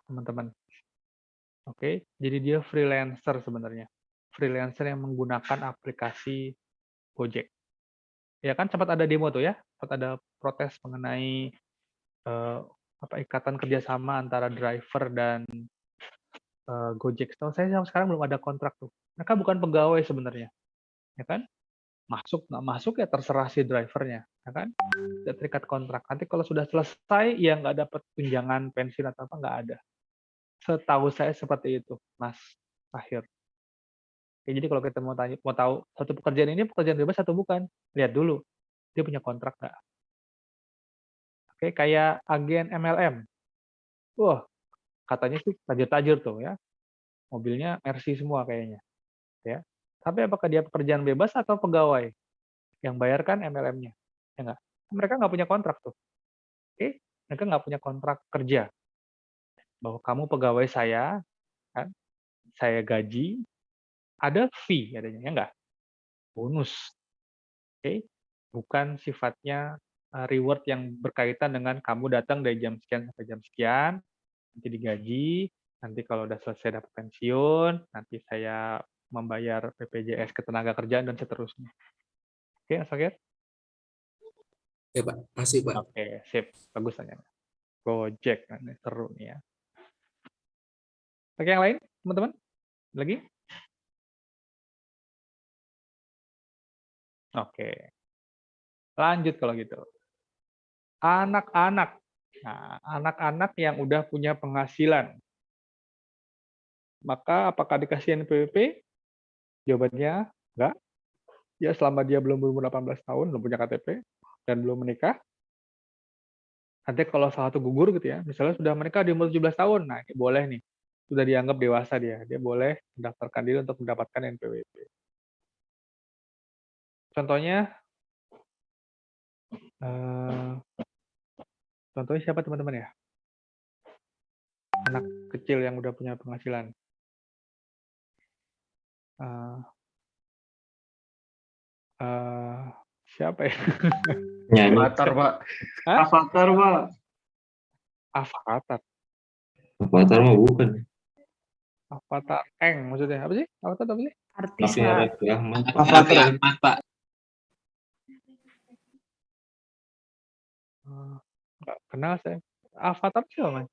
teman-teman. Oke, jadi dia freelancer sebenarnya. freelancer yang menggunakan aplikasi Gojek. Ya kan sempat ada demo tuh ya, sempat ada protes mengenai ikatan kerjasama antara driver dan Gojek. Setahu saya sampai sekarang belum ada kontrak tuh. Mereka bukan pegawai sebenarnya, ya kan? Masuk nggak masuk ya terserah si drivernya, ya kan? Tidak terikat kontrak. Nanti kalau sudah selesai ya nggak dapat tunjangan pensiun atau apa nggak ada. Setahu saya seperti itu, Mas Akhir. Oke, jadi kalau kita mau tahu satu pekerjaan ini pekerjaan bebas atau bukan, lihat dulu dia punya kontrak nggak. Oke, kayak agen MLM. Wah, katanya sih tajir-tajir tuh ya. Mobilnya Mercy semua kayaknya, ya. Tapi apakah dia pekerjaan bebas atau pegawai? Yang bayar kan MLM-nya, ya nggak? Mereka nggak punya kontrak tuh. Oke, mereka nggak punya kontrak kerja. Bahwa kamu pegawai saya, kan? Saya gaji, ada fee adanya, ya nggak? Bonus. Oke, bukan sifatnya reward yang berkaitan dengan kamu datang dari jam sekian sampai jam sekian, nanti digaji, nanti kalau udah selesai dapat pensiun, nanti saya membayar BPJS Ketenagakerjaan dan seterusnya. Oke, Mas Fakir? Ya Pak, masih Pak. Oke, sip. Bagus tanya. Gojek, nah, ini seru nih ya. Oke, yang lain, teman-teman? Lagi? Oke. Lanjut kalau gitu. Anak-anak. Nah, anak-anak yang udah punya penghasilan. Maka apakah dikasih NPWP? Jawabannya enggak. Ya, selama dia belum berumur 18 tahun, belum punya KTP, dan belum menikah. Nanti kalau salah satu gugur gitu ya, misalnya sudah menikah di umur 17 tahun, nah ini boleh nih. Sudah dianggap dewasa dia. Dia boleh mendaftarkan diri untuk mendapatkan NPWP. Contohnya, contohnya siapa teman-teman ya? Anak kecil yang udah punya penghasilan. Siapa ya? Nyanyi. Avatar, Pak. Hah? Avatar, Pak. Avatar. Avatar mah bukan. Avatar Eng maksudnya. Apa sih? Avatar apa sih? Artis, Raffi Pak. Raffi Ahmad. Raffi Ahmad Pak. Nggak kenal saya. Avatar siapa, Mas?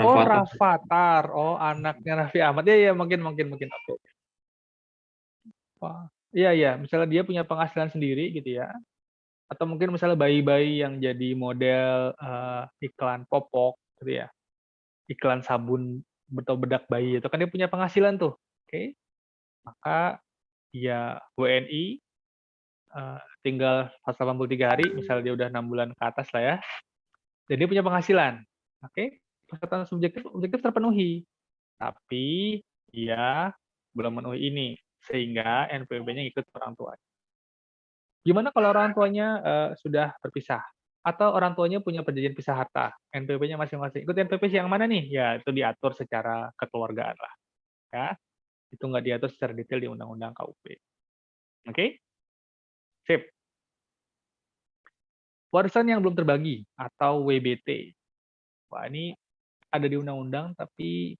Oh, Rafathar. Oh, anaknya Raffi Ahmad. Ya, mungkin. Oke. Wah. Iya. Misalnya dia punya penghasilan sendiri gitu ya. Atau mungkin misalnya bayi-bayi yang jadi model iklan popok gitu ya. Iklan sabun atau bedak bayi itu kan dia punya penghasilan tuh. Oke. Maka dia WNI tinggal 183 hari, misalnya dia udah 6 bulan ke atas lah ya. Dan dia punya penghasilan. Oke. Persyarat objektif terpenuhi. Tapi dia belum memenuhi ini sehingga NPWP-nya ikut orang tua. Gimana kalau orang tuanya sudah berpisah? Atau orang tuanya punya perjanjian pisah harta, NPWP-nya masing-masing. Ikut NPWP yang mana nih? Ya, itu diatur secara kekeluargaan lah. Ya, itu nggak diatur secara detail di Undang-Undang KUP. Oke? Sip. Warisan yang belum terbagi atau WBT. Wah, ini ada di Undang-Undang, tapi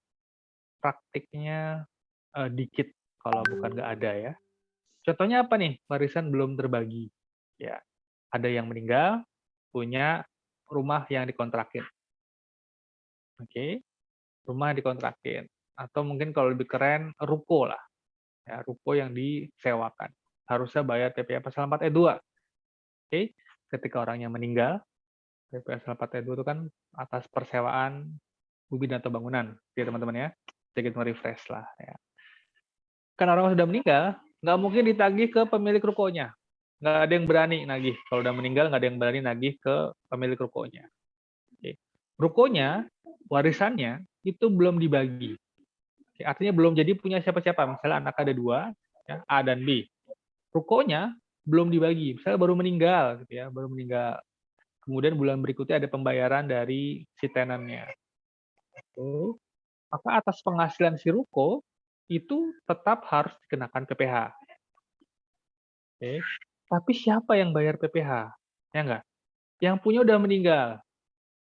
praktiknya dikit kalau bukan nggak ada ya. Contohnya apa nih? Warisan belum terbagi. Ya, ada yang meninggal, punya rumah yang dikontrakin. Oke, rumah dikontrakin. Atau mungkin kalau lebih keren, ruko lah. Ya, ruko yang disewakan. Harusnya bayar PPh Pasal 4 E2. Oke, ketika orangnya meninggal, PPh Pasal 4 E2 itu kan atas persewaan bumi atau bangunan. Oke, teman-teman ya. Sedikit merefresh lah. Ya. Kan orang sudah meninggal, nggak mungkin ditagih ke pemilik rukonya. Nggak ada yang berani nagih. Kalau udah meninggal, nggak ada yang berani nagih ke pemilik rukonya. Oke. Rukonya, warisannya, itu belum dibagi. Oke, artinya belum jadi punya siapa-siapa. Misalnya anak ada 2, ya, A dan B. Rukonya belum dibagi. Misalnya baru meninggal, gitu ya, baru meninggal. Kemudian bulan berikutnya ada pembayaran dari si tenannya. Oke. Maka atas penghasilan si ruko, itu tetap harus dikenakan PPh. Oke. Tapi siapa yang bayar PPh? Ya enggak? Yang punya udah meninggal.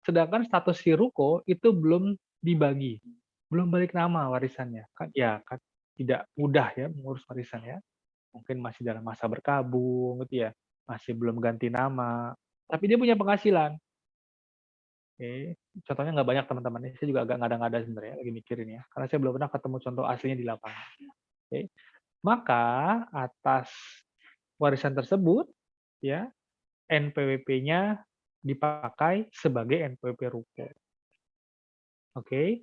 Sedangkan status si ruko itu belum dibagi. Belum balik nama warisannya. Kan ya kan tidak mudah ya mengurus warisan ya. Mungkin masih dalam masa berkabung gitu ya, masih belum ganti nama, tapi dia punya penghasilan. Oke, contohnya nggak banyak teman-teman ya, saya juga agak ngada-ngada sebenarnya lagi mikirin ya, karena saya belum pernah ketemu contoh aslinya di lapangan. Oke, maka atas warisan tersebut ya NPWP-nya dipakai sebagai NPWP ruko. Oke,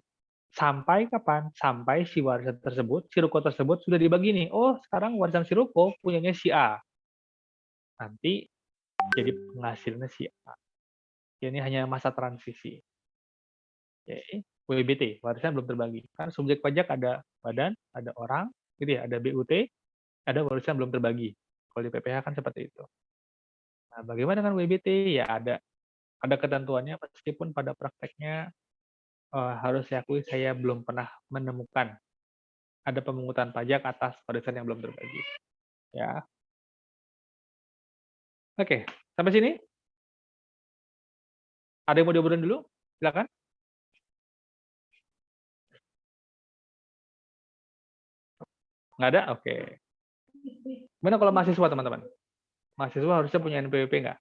sampai kapan? Sampai si warisan tersebut, si ruko tersebut sudah dibagi nih. Oh, sekarang warisan si ruko punyanya si A. Nanti jadi penghasilnya si A. Ini hanya masa transisi. Oke, WBT, warisan belum terbagi. Kan subjek pajak ada badan, ada orang, gitu ya, ada BUT, ada warisan belum terbagi. Kalau di PPh kan seperti itu. Nah, bagaimana dengan WBT? Ya ada ketentuannya, meskipun pada prakteknya harus saya akui saya belum pernah menemukan ada pemungutan pajak atas warisan yang belum terbagi. Ya. Oke, sampai sini? Ada yang mau diobrolin dulu? Silakan. Nggak ada? Oke. Gimana kalau mahasiswa, teman-teman? Mahasiswa harusnya punya NPWP nggak?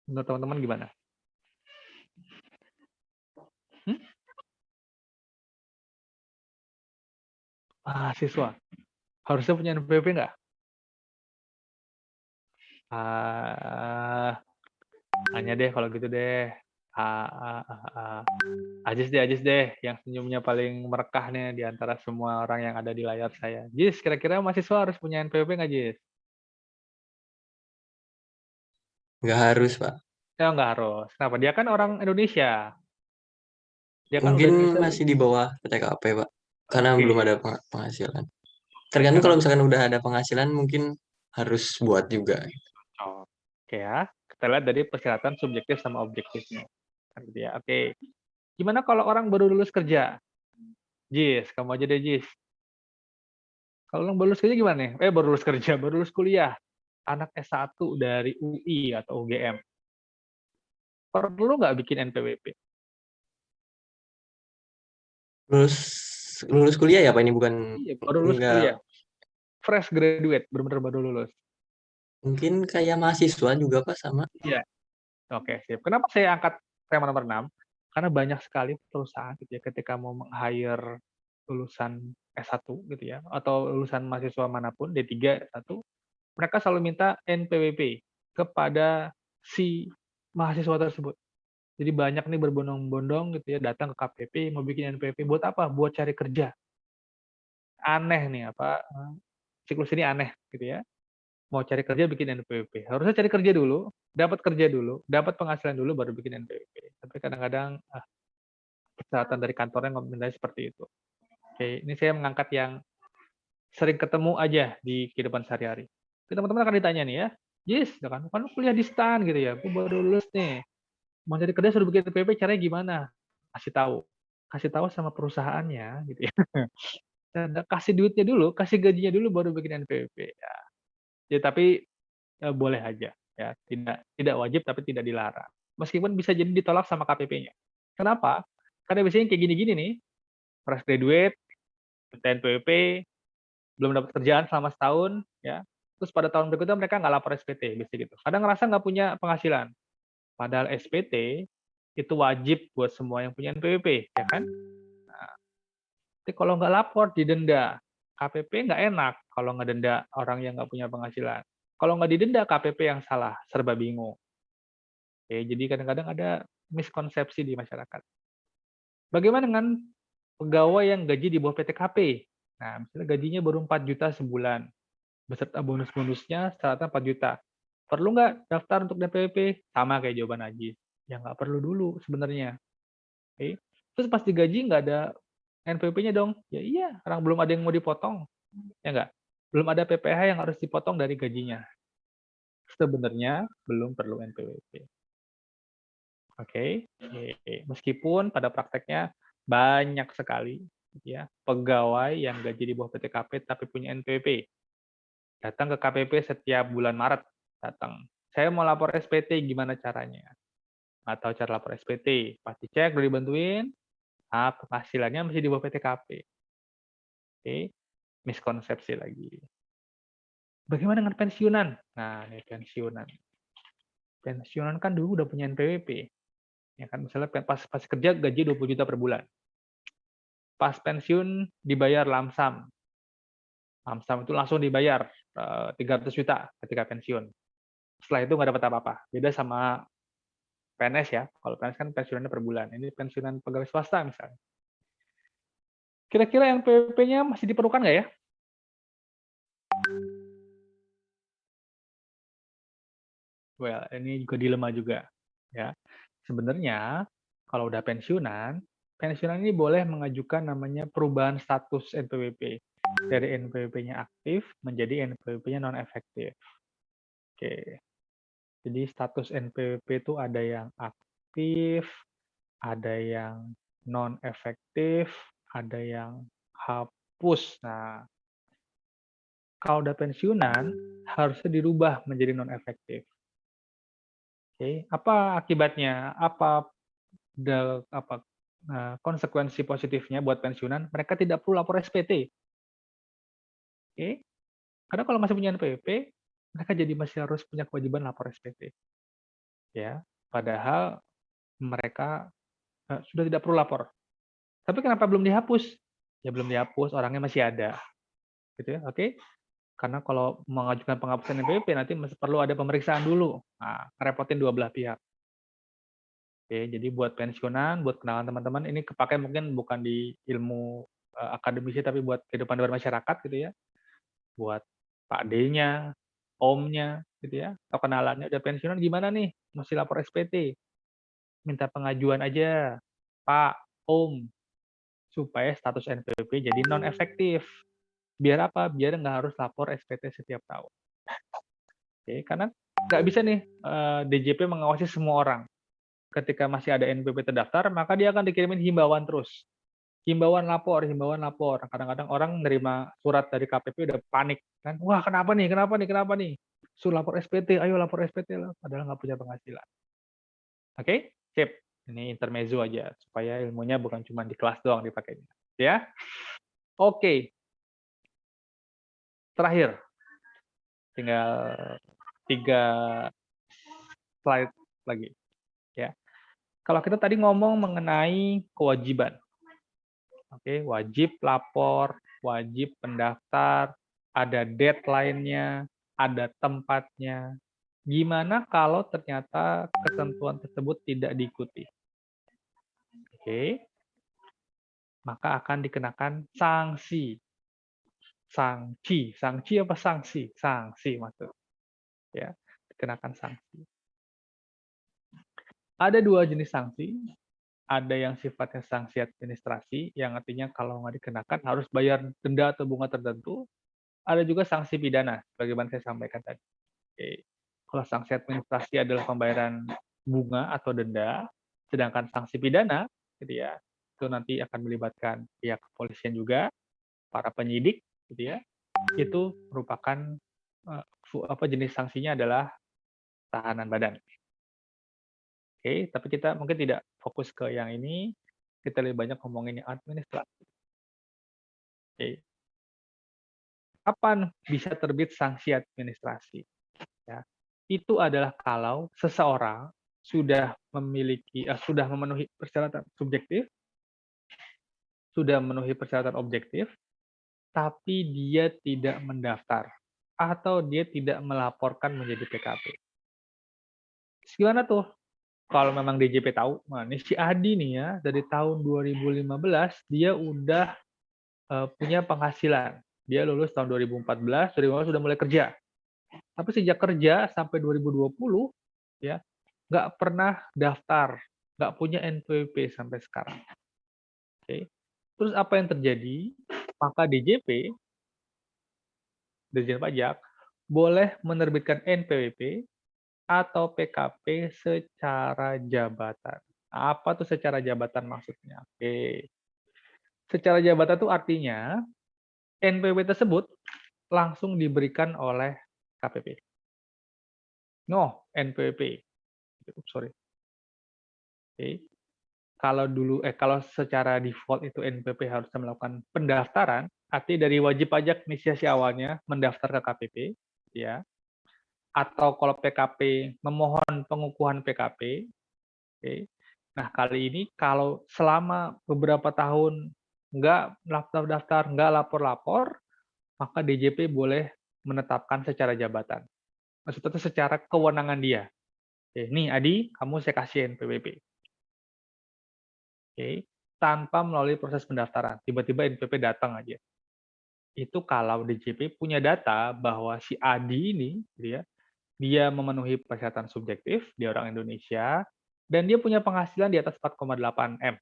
Menurut teman-teman gimana? Mahasiswa harusnya punya NPWP nggak? Hanya deh kalau gitu deh. Ajis deh, yang senyumnya paling merekah nih di antara semua orang yang ada di layar saya. Jis, kira-kira mahasiswa harus punya NPWP nggak, Jis? Nggak harus, Pak. Ya, nggak harus. Kenapa? Dia kan orang Indonesia. Dia kan udah Mungkin Indonesia. masih di bawah PTKP, Pak. Karena Oke. belum ada penghasilan. Tergantung kalau misalkan udah ada penghasilan, mungkin harus buat juga. Oke ya. Kita lihat dari persyaratan subjektif sama objektifnya. Gitu ya. Oke. Gimana kalau orang baru lulus kerja? Jis, kamu aja deh, Jis. Kalau orang baru lulus kerja gimana nih? Baru lulus kerja, baru lulus kuliah. Anak S1 dari UI atau UGM. Perlu nggak bikin NPWP? Lulus kuliah ya, Pak? Ini bukan Iya, baru lulus enggak, kuliah. Fresh graduate, benar-benar baru lulus. mungkin kayak mahasiswa juga, Pak, sama. Iya. Oke, sip. Kenapa saya angkat tema nomor 6? Karena banyak sekali perusahaan gitu ya, ketika mau meng-hire lulusan S1 gitu ya, atau lulusan mahasiswa manapun, D3, S1, mereka selalu minta NPWP kepada si mahasiswa tersebut. Jadi banyak nih berbondong-bondong gitu ya, datang ke KPP, mau bikin NPWP. Buat apa? Buat cari kerja. Aneh nih, siklus ini aneh gitu ya. Mau cari kerja bikin NPWP. Harusnya cari kerja dulu, dapat kerja dulu, dapat penghasilan dulu baru bikin NPWP. Tapi kadang-kadang persyaratan dari kantornya mintanya seperti itu. Oke, ini saya mengangkat yang sering ketemu aja di kehidupan sehari-hari. Teman-teman akan ditanya nih ya, Jis, kan kuliah di STAN gitu ya, aku baru lulus nih, mau cari kerja suruh bikin NPWP, caranya gimana? Kasih tahu sama perusahaannya gitu ya. Dan kasih duitnya dulu, kasih gajinya dulu baru bikin NPWP. Ya tapi boleh aja ya, tidak wajib tapi tidak dilarang. Meskipun bisa jadi ditolak sama KPP-nya. Kenapa? Karena biasanya kayak gini-gini nih, fresh graduate, NPWP, belum dapat kerjaan selama setahun, ya. Terus pada tahun berikutnya mereka nggak lapor SPT, biasanya gitu. Kadang ngerasa nggak punya penghasilan. Padahal SPT itu wajib buat semua yang punya NPWP, ya kan? Nah, tapi kalau nggak lapor, didenda. KPP nggak enak kalau ngedenda orang yang nggak punya penghasilan. Kalau nggak didenda, KPP yang salah, serba bingung. Oke, jadi kadang-kadang ada miskonsepsi di masyarakat. Bagaimana dengan pegawai yang gaji di bawah PTKP? Nah, misalnya gajinya baru 4 juta sebulan, beserta bonus-bonusnya rata 4 juta. Perlu nggak daftar untuk DPWP? Sama kayak jawaban Ajis. Ya nggak perlu dulu sebenarnya. Oke. Terus pas digaji nggak ada NPWP-nya dong? Ya iya, orang belum ada yang mau dipotong. Ya nggak? Belum ada PPh yang harus dipotong dari gajinya. Sebenarnya belum perlu NPWP. Oke. Meskipun pada prakteknya banyak sekali ya pegawai yang gaji di bawah PTKP tapi punya NPWP. Datang ke KPP setiap bulan Maret, datang. Saya mau lapor SPT, gimana caranya? Nggak tahu cara lapor SPT. Pasti cek, udah dibantuin. penghasilannya masih di bawah PTKP. Oke, miskonsepsi lagi. Bagaimana dengan pensiunan? Nah, ini pensiunan. Pensiunan kan dulu udah punya NPWP. Ya kan, misalnya pas kerja gaji 20 juta per bulan. Pas pensiun dibayar lamsam. Lamsam itu langsung dibayar 300 juta ketika pensiun. Setelah itu nggak dapat apa-apa. Beda sama PNS ya. Kalau PNS kan pensiunannya per bulan. Ini pensiunan pegawai swasta misalnya. Kira-kira NPWP-nya masih diperlukan nggak ya? Well, ini juga dilema juga. Ya, sebenarnya kalau udah pensiunan ini boleh mengajukan namanya perubahan status NPWP. Dari NPWP-nya aktif menjadi NPWP-nya non-efektif. Oke. Jadi status NPWP itu ada yang aktif, ada yang non-efektif, ada yang hapus. Nah, kalau udah pensiunan, harusnya dirubah menjadi non-efektif. Oke, apa akibatnya? Apa konsekuensi positifnya buat pensiunan? Mereka tidak perlu lapor SPT. Oke, karena kalau masih punya NPWP, mereka jadi masih harus punya kewajiban lapor SPT. Ya, padahal mereka sudah tidak perlu lapor. Tapi kenapa belum dihapus? Ya belum dihapus, orangnya masih ada. Gitu ya, oke? Karena kalau mengajukan penghapusan NPWP nanti masih perlu ada pemeriksaan dulu. Nah, ngerepotin dua belah pihak. Oke, jadi buat pensiunan, buat kenalan teman-teman, ini kepakai mungkin bukan di ilmu akademisi, tapi buat kehidupan bermasyarakat gitu ya. Buat Pak D-nya, Om-nya, gitu ya, atau kenalannya udah pensiunan gimana nih? Mesti lapor SPT. Minta pengajuan aja, Pak, Om, supaya status NPWP jadi non-efektif. Biar apa? Biar nggak harus lapor SPT setiap tahun. Oke, karena nggak bisa nih DJP mengawasi semua orang. Ketika masih ada NPWP terdaftar, maka dia akan dikirimin himbauan terus. Himbauan lapor, himbauan lapor. Kadang-kadang orang nerima surat dari KPP udah panik kan. Wah, kenapa nih? Kenapa nih? Kenapa nih? Suruh lapor SPT, ayo lapor SPT lah. Padahal nggak punya penghasilan. Oke, sip. Ini intermezzo aja supaya ilmunya bukan cuma di kelas doang dipakainya. Ya. Oke. Terakhir. Tinggal 3 slide lagi. Ya. Kalau kita tadi ngomong mengenai kewajiban. Oke, wajib lapor, wajib pendaftar, ada deadline-nya, ada tempatnya. Gimana kalau ternyata ketentuan tersebut tidak diikuti? Oke, maka akan dikenakan sanksi. Sanksi apa sanksi? Sanksi maksud. Ya, dikenakan sanksi. Ada 2 jenis sanksi. Ada yang sifatnya sanksi administrasi, yang artinya kalau nggak dikenakan harus bayar denda atau bunga tertentu. Ada juga sanksi pidana, bagaimana saya sampaikan tadi. Oke. Kalau sanksi administrasi adalah pembayaran bunga atau denda, sedangkan sanksi pidana, gitu ya, itu nanti akan melibatkan pihak kepolisian juga, para penyidik, gitu ya. Itu merupakan jenis sanksinya adalah tahanan badan. Oke, tapi kita mungkin tidak fokus ke yang ini, kita lebih banyak ngomongin yang administrasi. Oke. Kapan bisa terbit sanksi administrasi? Ya, itu adalah kalau seseorang sudah memenuhi persyaratan subjektif, sudah memenuhi persyaratan objektif, tapi dia tidak mendaftar atau dia tidak melaporkan menjadi PKP. Gimana tuh? Kalau memang DJP tahu, nah ini si Adi nih ya, dari tahun 2015 dia udah punya penghasilan. Dia lulus tahun 2014 sudah mulai kerja. Tapi sejak kerja sampai 2020, ya nggak pernah daftar, nggak punya NPWP sampai sekarang. Oke. Terus apa yang terjadi? Maka DJP, Dirjen Pajak, boleh menerbitkan NPWP atau PKP secara jabatan. Apa tuh secara jabatan maksudnya? Oke. Secara jabatan itu artinya NPWP tersebut langsung diberikan oleh KPP. NPWP. Sorry. Oke. kalau secara default itu NPP harus melakukan pendaftaran, arti dari wajib pajak inisiasi awalnya mendaftar ke KPP, ya. Atau kalau PKP memohon pengukuhan PKP, oke. Nah, kali ini kalau selama beberapa tahun nggak daftar-daftar, nggak lapor-lapor, maka DJP boleh menetapkan secara jabatan. Maksudnya itu secara kewenangan dia. Oke, nih Adi, kamu saya kasih NPWP. Oke, tanpa melalui proses pendaftaran. Tiba-tiba NPP datang aja. Itu kalau DJP punya data bahwa si Adi ini, gitu ya, dia memenuhi persyaratan subjektif, dia orang Indonesia, dan dia punya penghasilan di atas 4,8 M.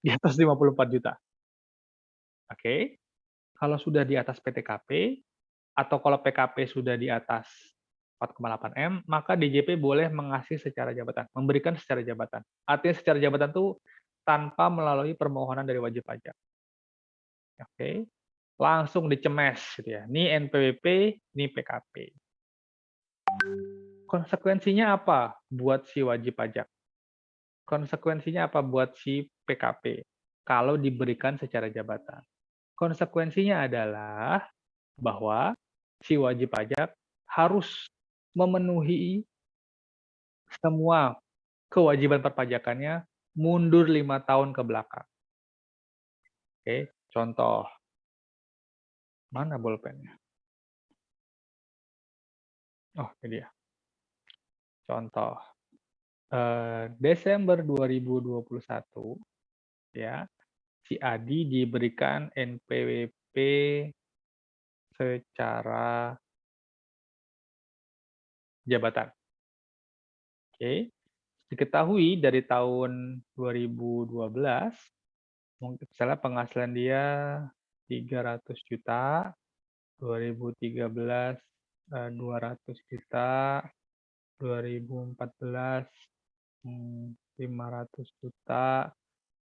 Di atas 54 juta. Oke, kalau sudah di atas PTKP, atau kalau PKP sudah di atas 4,8 M, maka DJP boleh mengasih secara jabatan, memberikan secara jabatan. Artinya secara jabatan itu tanpa melalui permohonan dari wajib pajak. Oke, langsung dicemes gitu ya. Ini NPWP, ini PKP. Konsekuensinya apa buat si wajib pajak? Konsekuensinya apa buat si PKP kalau diberikan secara jabatan? Konsekuensinya adalah bahwa si wajib pajak harus memenuhi semua kewajiban perpajakannya mundur 5 tahun ke belakang. Oke, contoh. Mana bolpennya? Oh, ini dia. Contoh. Desember 2021, ya, si Adi diberikan NPWP secara jabatan. Oke. Diketahui dari tahun 2012, mungkin misalnya penghasilan dia 300 juta, 2013 200 juta, 2014 500 juta,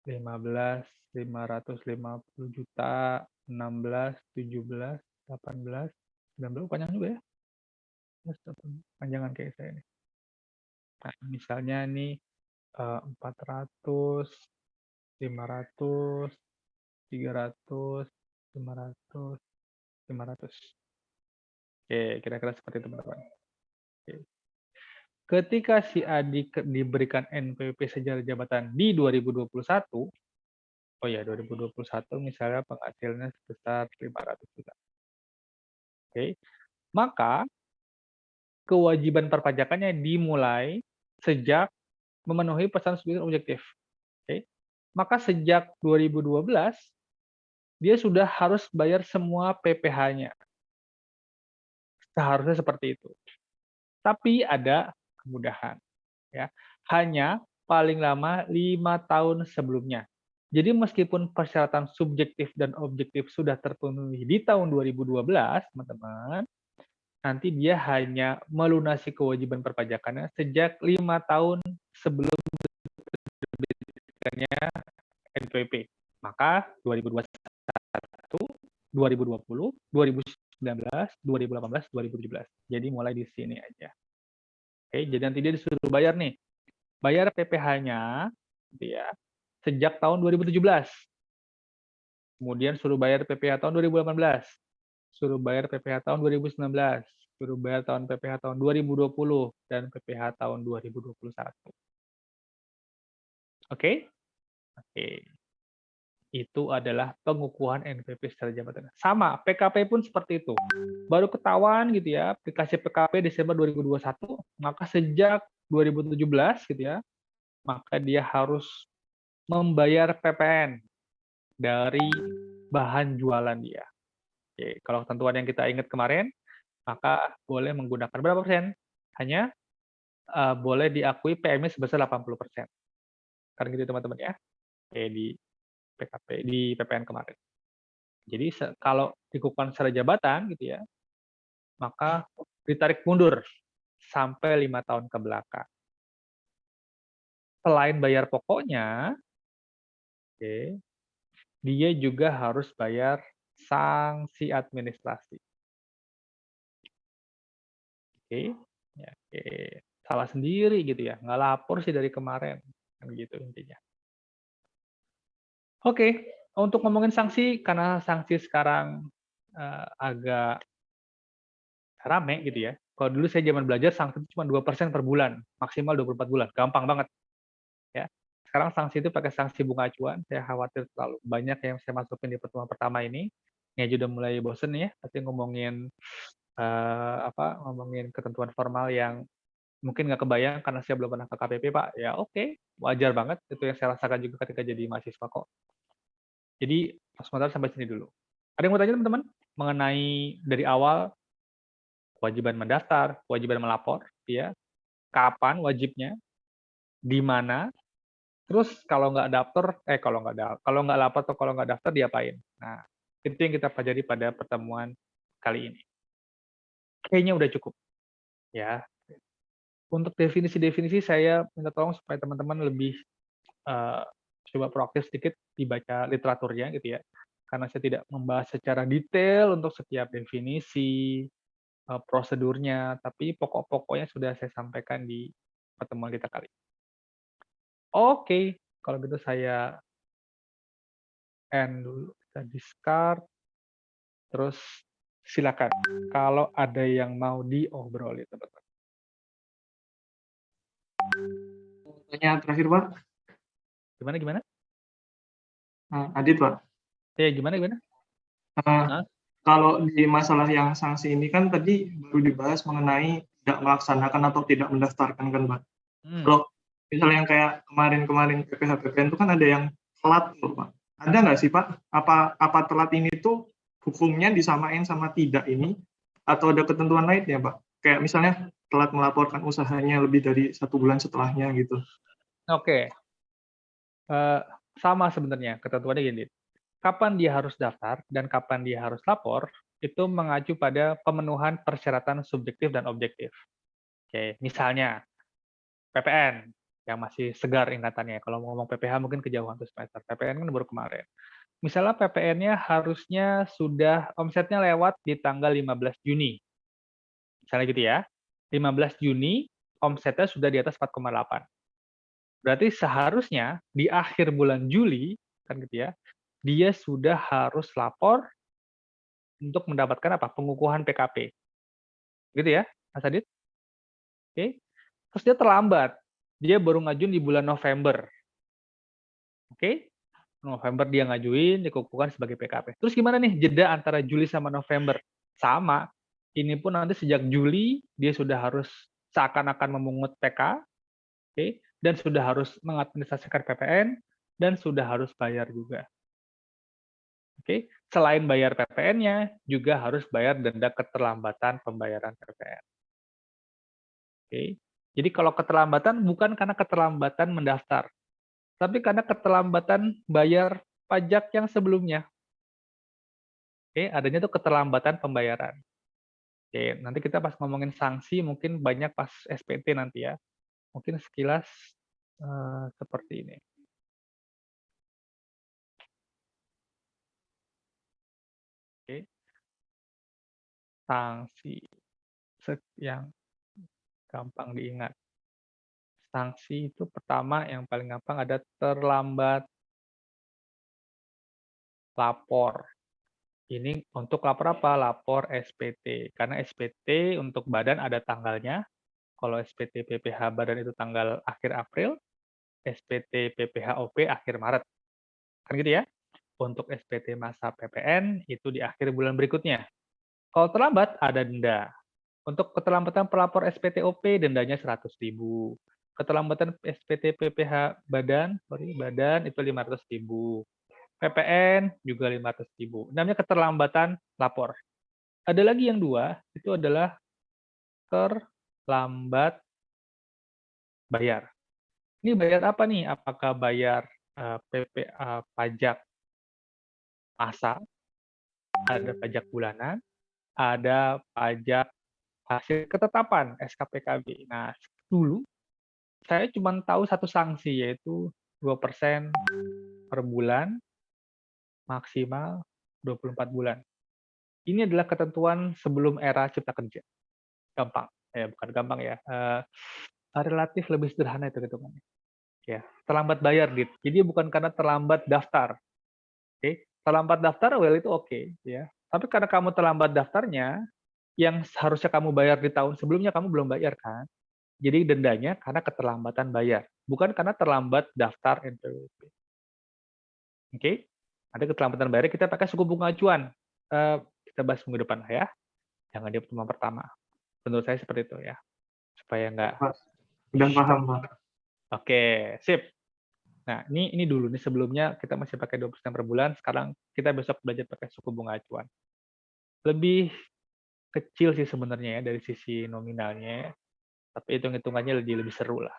15 550 juta, 16 17 18 19 panjang juga ya. Panjangan kayak saya nih. Nah, misalnya nih 400, 500, 300, 500, 500. Oke, kira-kira seperti itu, teman-teman. Oke. Ketika si Adi diberikan NPWP secara jabatan di 2021, 2021 misalnya penghasilannya sebesar 500 juta. Oke. Maka kewajiban perpajakannya dimulai sejak memenuhi pesan subjektif objektif. Oke. Maka sejak 2012 dia sudah harus bayar semua PPh-nya. Seharusnya seperti itu. Tapi ada kemudahan, ya. Hanya paling lama 5 tahun sebelumnya. Jadi meskipun persyaratan subjektif dan objektif sudah terpenuhi di tahun 2012, teman-teman, nanti dia hanya melunasi kewajiban perpajakannya sejak 5 tahun sebelum terbitkannya NPWP. Maka 2021, 2020, 2019, 2018, 2017. Jadi mulai di sini aja. Oke, jadi nanti dia disuruh bayar nih. Bayar PPh-nya gitu ya, sejak tahun 2017. Kemudian suruh bayar PPh tahun 2018. Suruh bayar PPh tahun 2019. Suruh bayar tahun PPh tahun 2020 dan PPh tahun 2021. Oke? Oke. Itu adalah pengukuhan NPWP secara jabatan. Sama, PKP pun seperti itu. Baru ketahuan gitu ya, aplikasi PKP Desember 2021, maka sejak 2017 gitu ya, maka dia harus membayar PPN dari bahan jualan dia. Oke, kalau ketentuan yang kita ingat kemarin, maka boleh menggunakan berapa persen? Hanya boleh diakui PMI sebesar 80%. Kan gitu teman-teman ya. Oke, di PKP, di PPN kemarin. Jadi kalau dikukuhkan secara jabatan gitu ya, maka ditarik mundur sampai 5 tahun ke belakang. Selain bayar pokoknya, oke, dia juga harus bayar sanksi administrasi. Oke, ya, oke. Salah sendiri gitu ya, nggak lapor sih dari kemarin, kan gitu intinya. Oke, untuk ngomongin sanksi, karena sanksi sekarang agak rame gitu ya. Kalau dulu saya zaman belajar sanksi itu cuma 2% per bulan, maksimal 24 bulan, gampang banget ya. Sekarang sanksi itu pakai sanksi bunga acuan, saya khawatir terlalu banyak yang saya masukin di pertemuan pertama ini. Ya udah mulai bosen ya, pasti ngomongin ngomongin ketentuan formal yang mungkin nggak kebayang karena saya belum pernah ke KPP, Pak. Ya oke, wajar banget, itu yang saya rasakan juga ketika jadi mahasiswa kok. Jadi, sementara sampai sini dulu. Ada yang mau tanya teman-teman? Mengenai dari awal, kewajiban mendaftar, kewajiban melapor, ya, kapan wajibnya, di mana, terus kalau nggak daftar, kalau nggak lapor atau kalau nggak daftar diapain. Nah, itu yang kita pelajari pada pertemuan kali ini. Kayaknya udah cukup, ya. Untuk definisi-definisi saya minta tolong supaya teman-teman lebih coba proaktif sedikit dibaca literaturnya gitu ya. Karena saya tidak membahas secara detail untuk setiap definisi, prosedurnya, tapi pokok-pokoknya sudah saya sampaikan di pertemuan kita kali. Oke, kalau gitu saya end dulu, kita discard, terus silakan kalau ada yang mau diobrolin teman-teman. Pertanyaan terakhir, Pak. Gimana? Adit, Pak. Gimana? Eh, Kalau di masalah yang sanksi ini kan tadi baru dibahas mengenai tidak melaksanakan atau tidak mendaftarkan kan, Pak. Kalau misalnya yang kayak kemarin-kemarin PPH-PPN itu kan ada yang telat loh, Pak. Ada nggak sih, Pak? Apa telat ini tuh hukumnya disamain sama tidak ini? Atau ada ketentuan lainnya, Pak? Kayak misalnya telat melaporkan usahanya lebih dari 1 bulan setelahnya gitu. Oke. Sama sebenarnya ketentuannya gini. Kapan dia harus daftar dan kapan dia harus lapor, itu mengacu pada pemenuhan persyaratan subjektif dan objektif. Oke, misalnya PPN yang masih segar ingatannya. Kalau ngomong PPH mungkin kejauhan tuh semester. PPN kan baru kemarin. Misalnya PPN-nya harusnya sudah omsetnya lewat di tanggal 15 Juni. Misalnya gitu ya. 15 Juni omsetnya sudah di atas 4,8. Berarti seharusnya di akhir bulan Juli kan gitu ya, dia sudah harus lapor untuk mendapatkan apa? Pengukuhan PKP. Gitu ya, Mas Adit? Oke. Terus dia terlambat. Dia baru ngajuin di bulan November. Oke? November dia ngajuin, dikukuhkan sebagai PKP. Terus gimana nih jeda antara Juli sama November? Sama. Ini pun nanti sejak Juli dia sudah harus seakan-akan memungut PK, oke, dan sudah harus mengadministrasikan PPN dan sudah harus bayar juga. Oke, selain bayar PPN-nya, juga harus bayar denda keterlambatan pembayaran PPN. Oke, jadi kalau keterlambatan bukan karena keterlambatan mendaftar, tapi karena keterlambatan bayar pajak yang sebelumnya. Oke, adanya tuh keterlambatan pembayaran. Oke, nanti kita pas ngomongin sanksi mungkin banyak pas SPT nanti ya. Mungkin sekilas seperti ini. Oke. Sanksi yang gampang diingat. Sanksi itu pertama yang paling gampang ada terlambat lapor. Ini untuk lapor apa? Lapor SPT. Karena SPT untuk badan ada tanggalnya. Kalau SPT PPH badan itu tanggal akhir April, SPT PPH OP akhir Maret. Kan gitu ya? Untuk SPT masa PPN itu di akhir bulan berikutnya. Kalau terlambat ada denda. Untuk keterlambatan pelapor SPT OP dendanya 100.000. Keterlambatan SPT PPH badan itu 500.000. PPN juga 500.000. Namanya keterlambatan lapor. Ada lagi yang dua, itu adalah terlambat bayar. Ini bayar apa nih? Apakah bayar pajak masa, ada pajak bulanan, ada pajak hasil ketetapan SKPKB. Nah, dulu saya cuma tahu satu sanksi, yaitu 2% per bulan, maksimal 24 bulan. Ini adalah ketentuan sebelum era Cipta Kerja. Gampang. Bukan gampang ya. Relatif lebih sederhana itu hitungannya. Ya, terlambat bayar, Dit. Jadi bukan karena terlambat daftar, Oke, terlambat daftar, well itu oke, ya. Tapi karena kamu terlambat daftarnya, yang seharusnya kamu bayar di tahun sebelumnya kamu belum bayar kan. Jadi dendanya karena keterlambatan bayar, bukan karena terlambat daftar NPWP. Oke, ada keterlambatan bayar kita pakai suku bunga acuan. Kita bahas minggu depan lah ya, jangan di pertemuan pertama. Menurut saya seperti itu ya, supaya nggak. Pak. Udah paham, Pak. Oke, sip. Nah, ini dulu nih, sebelumnya kita masih pakai 20% per bulan, sekarang kita besok belajar pakai suku bunga acuan. Lebih kecil sih sebenarnya ya dari sisi nominalnya, tapi hitung-hitungannya lebih seru lah.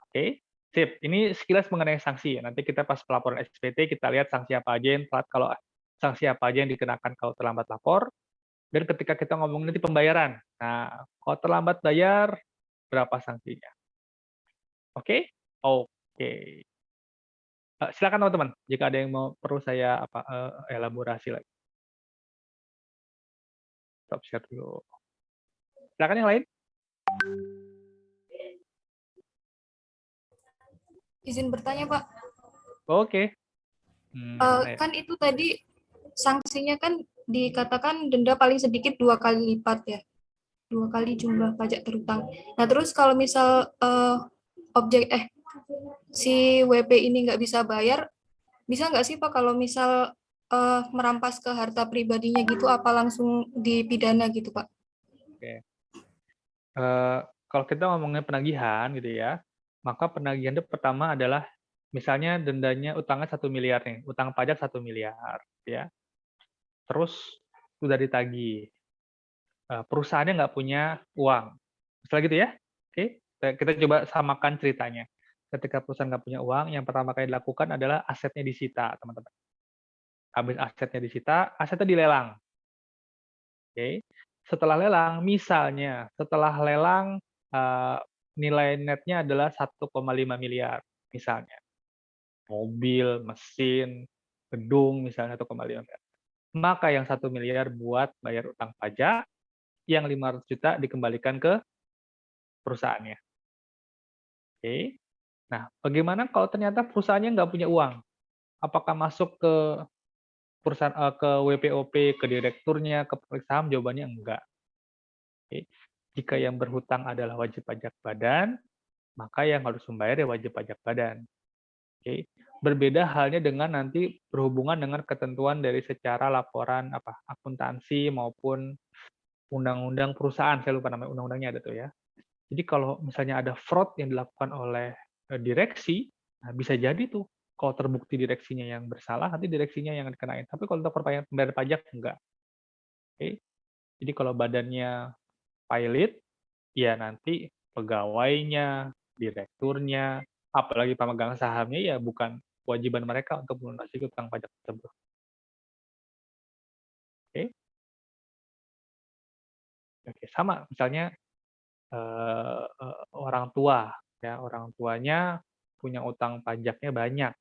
Oke, sip. Ini sekilas mengenai sanksi ya. Nanti kita pas pelaporan SPT kita lihat sanksi apa aja yang telat, kalau sanksi apa aja yang dikenakan kalau terlambat lapor. Dan ketika kita ngomongin nanti pembayaran. Nah, kalau terlambat bayar berapa sanksinya? Oke? Oke. Silakan teman-teman, jika ada yang mau perlu saya elaborasi lagi. Stop share dulu. Silakan yang lain. Izin bertanya, Pak. Oke. Kan itu tadi sanksinya kan dikatakan denda paling sedikit 2 kali lipat ya. 2 kali jumlah pajak terutang. Nah, terus kalau misal si WP ini nggak bisa bayar, bisa nggak sih Pak kalau misal merampas ke harta pribadinya gitu, apa langsung dipidana gitu Pak? Oke. Kalau kita ngomongin penagihan gitu ya, maka penagihan itu pertama adalah misalnya dendanya utangnya 1 miliar nih, utang pajak 1 miliar ya. Terus sudah ditagih. Perusahaannya nggak punya uang. Misalnya gitu ya. Oke, kita coba samakan ceritanya. Ketika perusahaan nggak punya uang, yang pertama kali dilakukan adalah asetnya disita, teman-teman. Habis asetnya disita, asetnya dilelang. Oke. Setelah lelang, misalnya setelah lelang nilai netnya adalah 1,5 miliar, misalnya. Mobil, mesin, gedung, misalnya 1,5 miliar. Maka yang 1 miliar buat bayar utang pajak, yang 500 juta dikembalikan ke perusahaannya. Oke. Nah, bagaimana kalau ternyata perusahaannya nggak punya uang? Apakah masuk ke perusahaan ke WPOP, ke direkturnya, ke pemilik saham? Jawabannya enggak. Oke. Jika yang berhutang adalah wajib pajak badan, maka yang harus membayar ya wajib pajak badan. Oke. Berbeda halnya dengan nanti berhubungan dengan ketentuan dari secara laporan akuntansi maupun undang-undang perusahaan. Saya lupa namanya undang-undangnya ada tuh ya. Jadi kalau misalnya ada fraud yang dilakukan oleh direksi, nah bisa jadi tuh kalau terbukti direksinya yang bersalah, nanti direksinya yang dikenain. Tapi kalau untuk pembayar pajak enggak. Oke. Jadi kalau badannya pilot, ya nanti pegawainya, direkturnya, apalagi pemegang sahamnya ya bukan kewajiban mereka untuk melunasi utang pajak tersebut. Oke. Oke, sama misalnya orang tua ya, orang tuanya punya utang pajaknya banyak,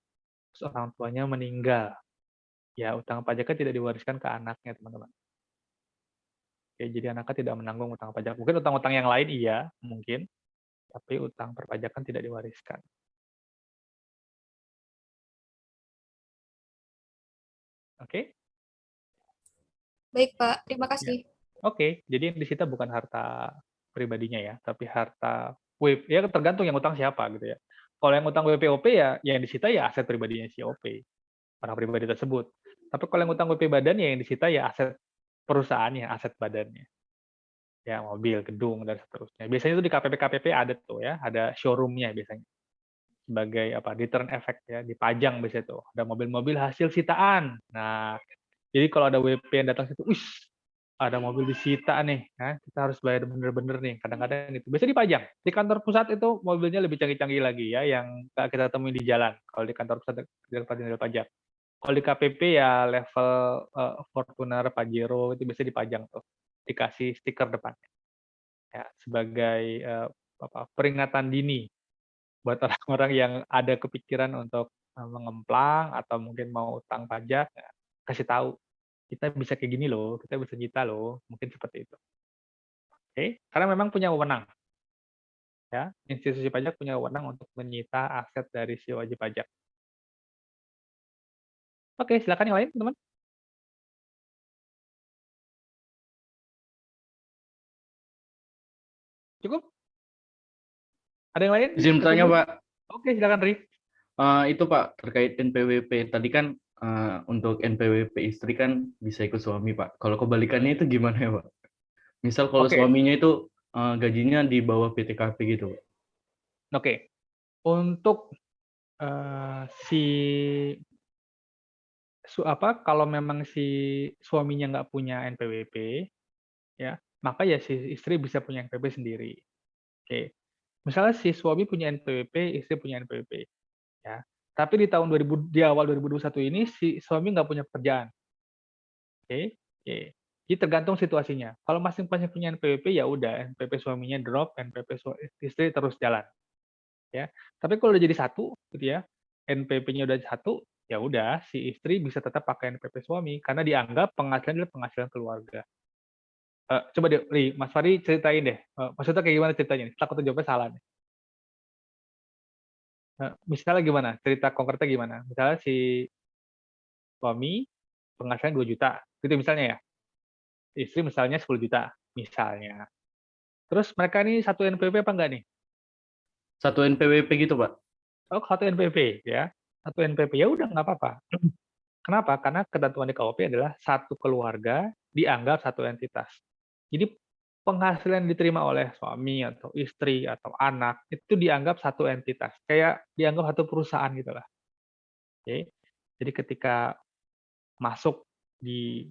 terus orang tuanya meninggal, ya utang pajaknya tidak diwariskan ke anaknya, teman-teman. Oke, jadi anaknya tidak menanggung utang pajak. Mungkin utang-utang yang lain iya, mungkin, tapi utang perpajakan tidak diwariskan. Oke? Baik Pak, terima kasih. Oke, jadi yang disita bukan harta pribadinya ya, tapi harta WP. Ya tergantung yang utang siapa gitu ya. Kalau yang utang WPOP ya yang disita ya aset pribadinya si OP, orang pribadi tersebut. Tapi kalau yang utang WP badan ya yang disita ya aset perusahaannya, aset badannya. Ya mobil, gedung dan seterusnya. Biasanya itu di KPP ada tuh ya, ada showroom-nya biasanya. Sebagai return effect ya, dipajang biasanya tuh. Ada mobil-mobil hasil sitaan. Nah, jadi kalau ada WP yang datang situ, ada mobil disita nih, nah, kita harus bayar bener-bener nih. Kadang-kadang itu biasanya dipajang. Di kantor pusat itu mobilnya lebih canggih-canggih lagi ya, yang kita temui di jalan. Kalau di kantor pusat jenderal pajak. Kalau di KPP ya level Fortuner, Pajero itu biasanya dipajang tuh, dikasih stiker depan. Ya, sebagai peringatan dini buat orang-orang yang ada kepikiran untuk mengemplang atau mungkin mau utang pajak, ya, kasih tahu kita bisa kayak gini loh, kita bisa nyita loh, mungkin seperti itu. Oke, karena memang punya wewenang. Ya, institusi pajak punya wewenang untuk menyita aset dari si wajib pajak. Oke, silakan yang lain, teman-teman. Cukup? Ada yang lain? Izin bertanya, Pak. Oke, silakan, Ri. Itu Pak, terkait NPWP. Tadi kan untuk NPWP istri kan bisa ikut suami, Pak. Kalau kebalikannya itu gimana ya, Pak? Misal kalau Oke. suaminya itu gajinya di bawah PTKP gitu, Pak. Oke. Untuk kalau memang si suaminya nggak punya NPWP, ya, maka ya si istri bisa punya NPWP sendiri. Oke. Misalnya si suami punya NPWP, istri punya NPWP, ya. Tapi di awal 2021 ini si suami nggak punya pekerjaan. Oke. Oke. Jadi tergantung situasinya. Kalau masing-masing punya NPWP, ya udah NPWP suaminya drop, NPWP istri terus jalan. Ya. Tapi kalau udah jadi satu, gitu ya, NPWP-nya udah satu, ya udah si istri bisa tetap pakai NPWP suami karena dianggap penghasilan adalah penghasilan keluarga. Coba deh, Mas Fari ceritain deh, maksudnya kayak gimana ceritanya nih? Takut jawabnya salah nih. Misalnya gimana? Cerita konkretnya gimana? Misalnya si suami penghasilan 2 juta, gitu misalnya ya. Istri misalnya 10 juta, misalnya. Terus mereka nih satu NPWP apa enggak nih? Satu NPWP gitu, Pak. Oh, satu NPWP ya. Satu NPWP, ya udah nggak apa-apa. Kenapa? Karena ketentuan di KUHP adalah satu keluarga dianggap satu entitas. Jadi penghasilan diterima oleh suami atau istri atau anak itu dianggap satu entitas, kayak dianggap satu perusahaan gitulah. Oke. Jadi ketika masuk di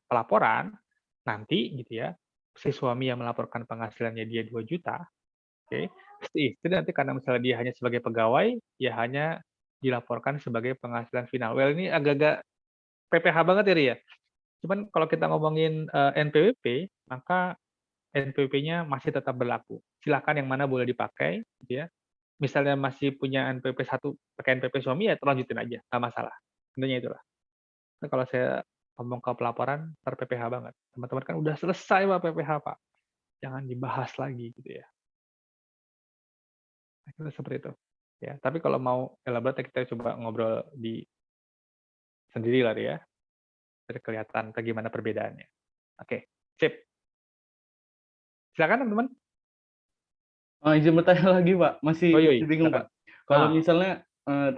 pelaporan nanti gitu ya, si suami yang melaporkan penghasilannya dia 2 juta, oke. Si istri nanti karena misalnya dia hanya sebagai pegawai, ya hanya dilaporkan sebagai penghasilan final. Well, ini agak-agak PPH banget ya, Ri, ya. Cuman kalau kita ngomongin NPWP, maka NPWP-nya masih tetap berlaku. Silakan yang mana boleh dipakai, gitu ya. Misalnya masih punya NPWP 1 pakai NPWP suami, ya terlanjutin aja, nggak masalah. Intinya itulah. Nah, kalau saya ngomong ke pelaporan, PPH banget. Teman-teman kan udah selesai Pak PPH, Pak. Jangan dibahas lagi gitu ya. Nah, seperti itu. Ya, tapi kalau mau elaborate kita coba ngobrol di sendiri lah ya. Biar kelihatan bagaimana perbedaannya. Oke, sip. Silakan teman-teman. Izin bertanya lagi, Pak. Masih Yoi, bingung, silakan. Pak. Kalau misalnya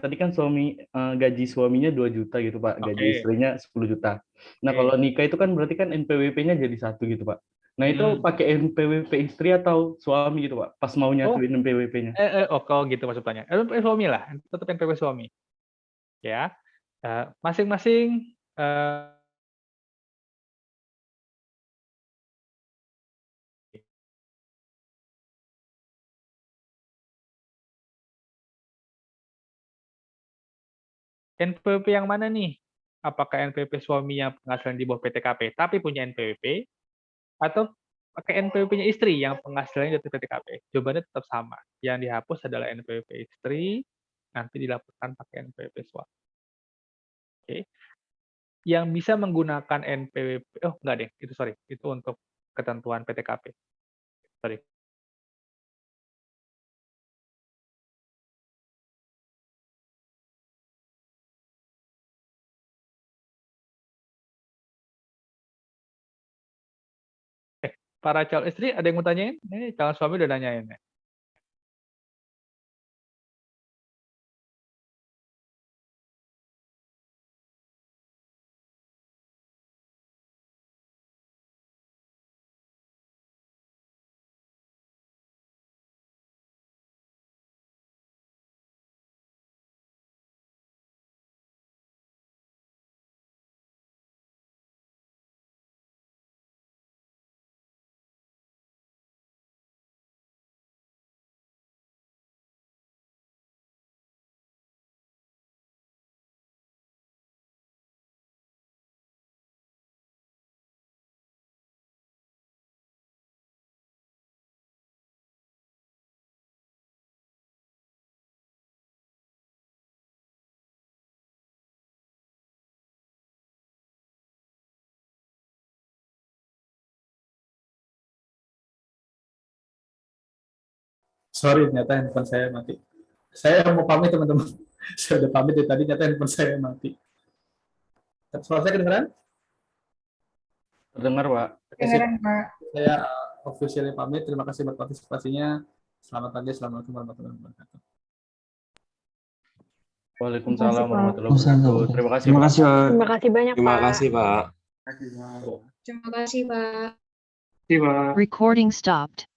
tadi kan gaji suaminya 2 juta gitu, Pak. Gaji Oke. istrinya 10 juta. Nah, Oke. kalau nikah itu kan berarti kan NPWP-nya jadi satu gitu, Pak. Nah, itu pakai NPWP istri atau suami gitu, Pak? Pas mau nyatuin NPWP-nya. Gitu maksudnya. Suami lah, tetap NPWP suami. Ya. Masing-masing NPWP yang mana nih? Apakah NPWP suami yang penghasilan di bawah PTKP tapi punya NPWP, atau pakai NPWP-nya istri yang penghasilannya di atas PTKP? Jawabannya tetap sama. Yang dihapus adalah NPWP istri, nanti dilaporkan pakai NPWP suami. Oke. Yang bisa menggunakan NPWP, enggak deh, itu untuk ketentuan PTKP. Sorry. Para calon istri ada yang mau tanyain? Calon suami udah nanyain ya. Sorry, ternyata handphone saya mati. Saya mau pamit teman-teman. Saya udah pamit dari tadi, ternyata handphone saya mati. Suara saya kedengeran? Terdengar, Pak. Oke, sip. Kedengeran, Pak. Saya officially pamit. Terima kasih buat partisipasinya. Selamat pagi. Assalamualaikum warahmatullahi wabarakatuh. Waalaikumsalam Pak. warahmatullahi wabarakatuh. Terima kasih, Pak. Terima kasih banyak, Terima Pak. kasih, Pak. Terima kasih, Pak. Terima kasih, Pak. Recording stopped.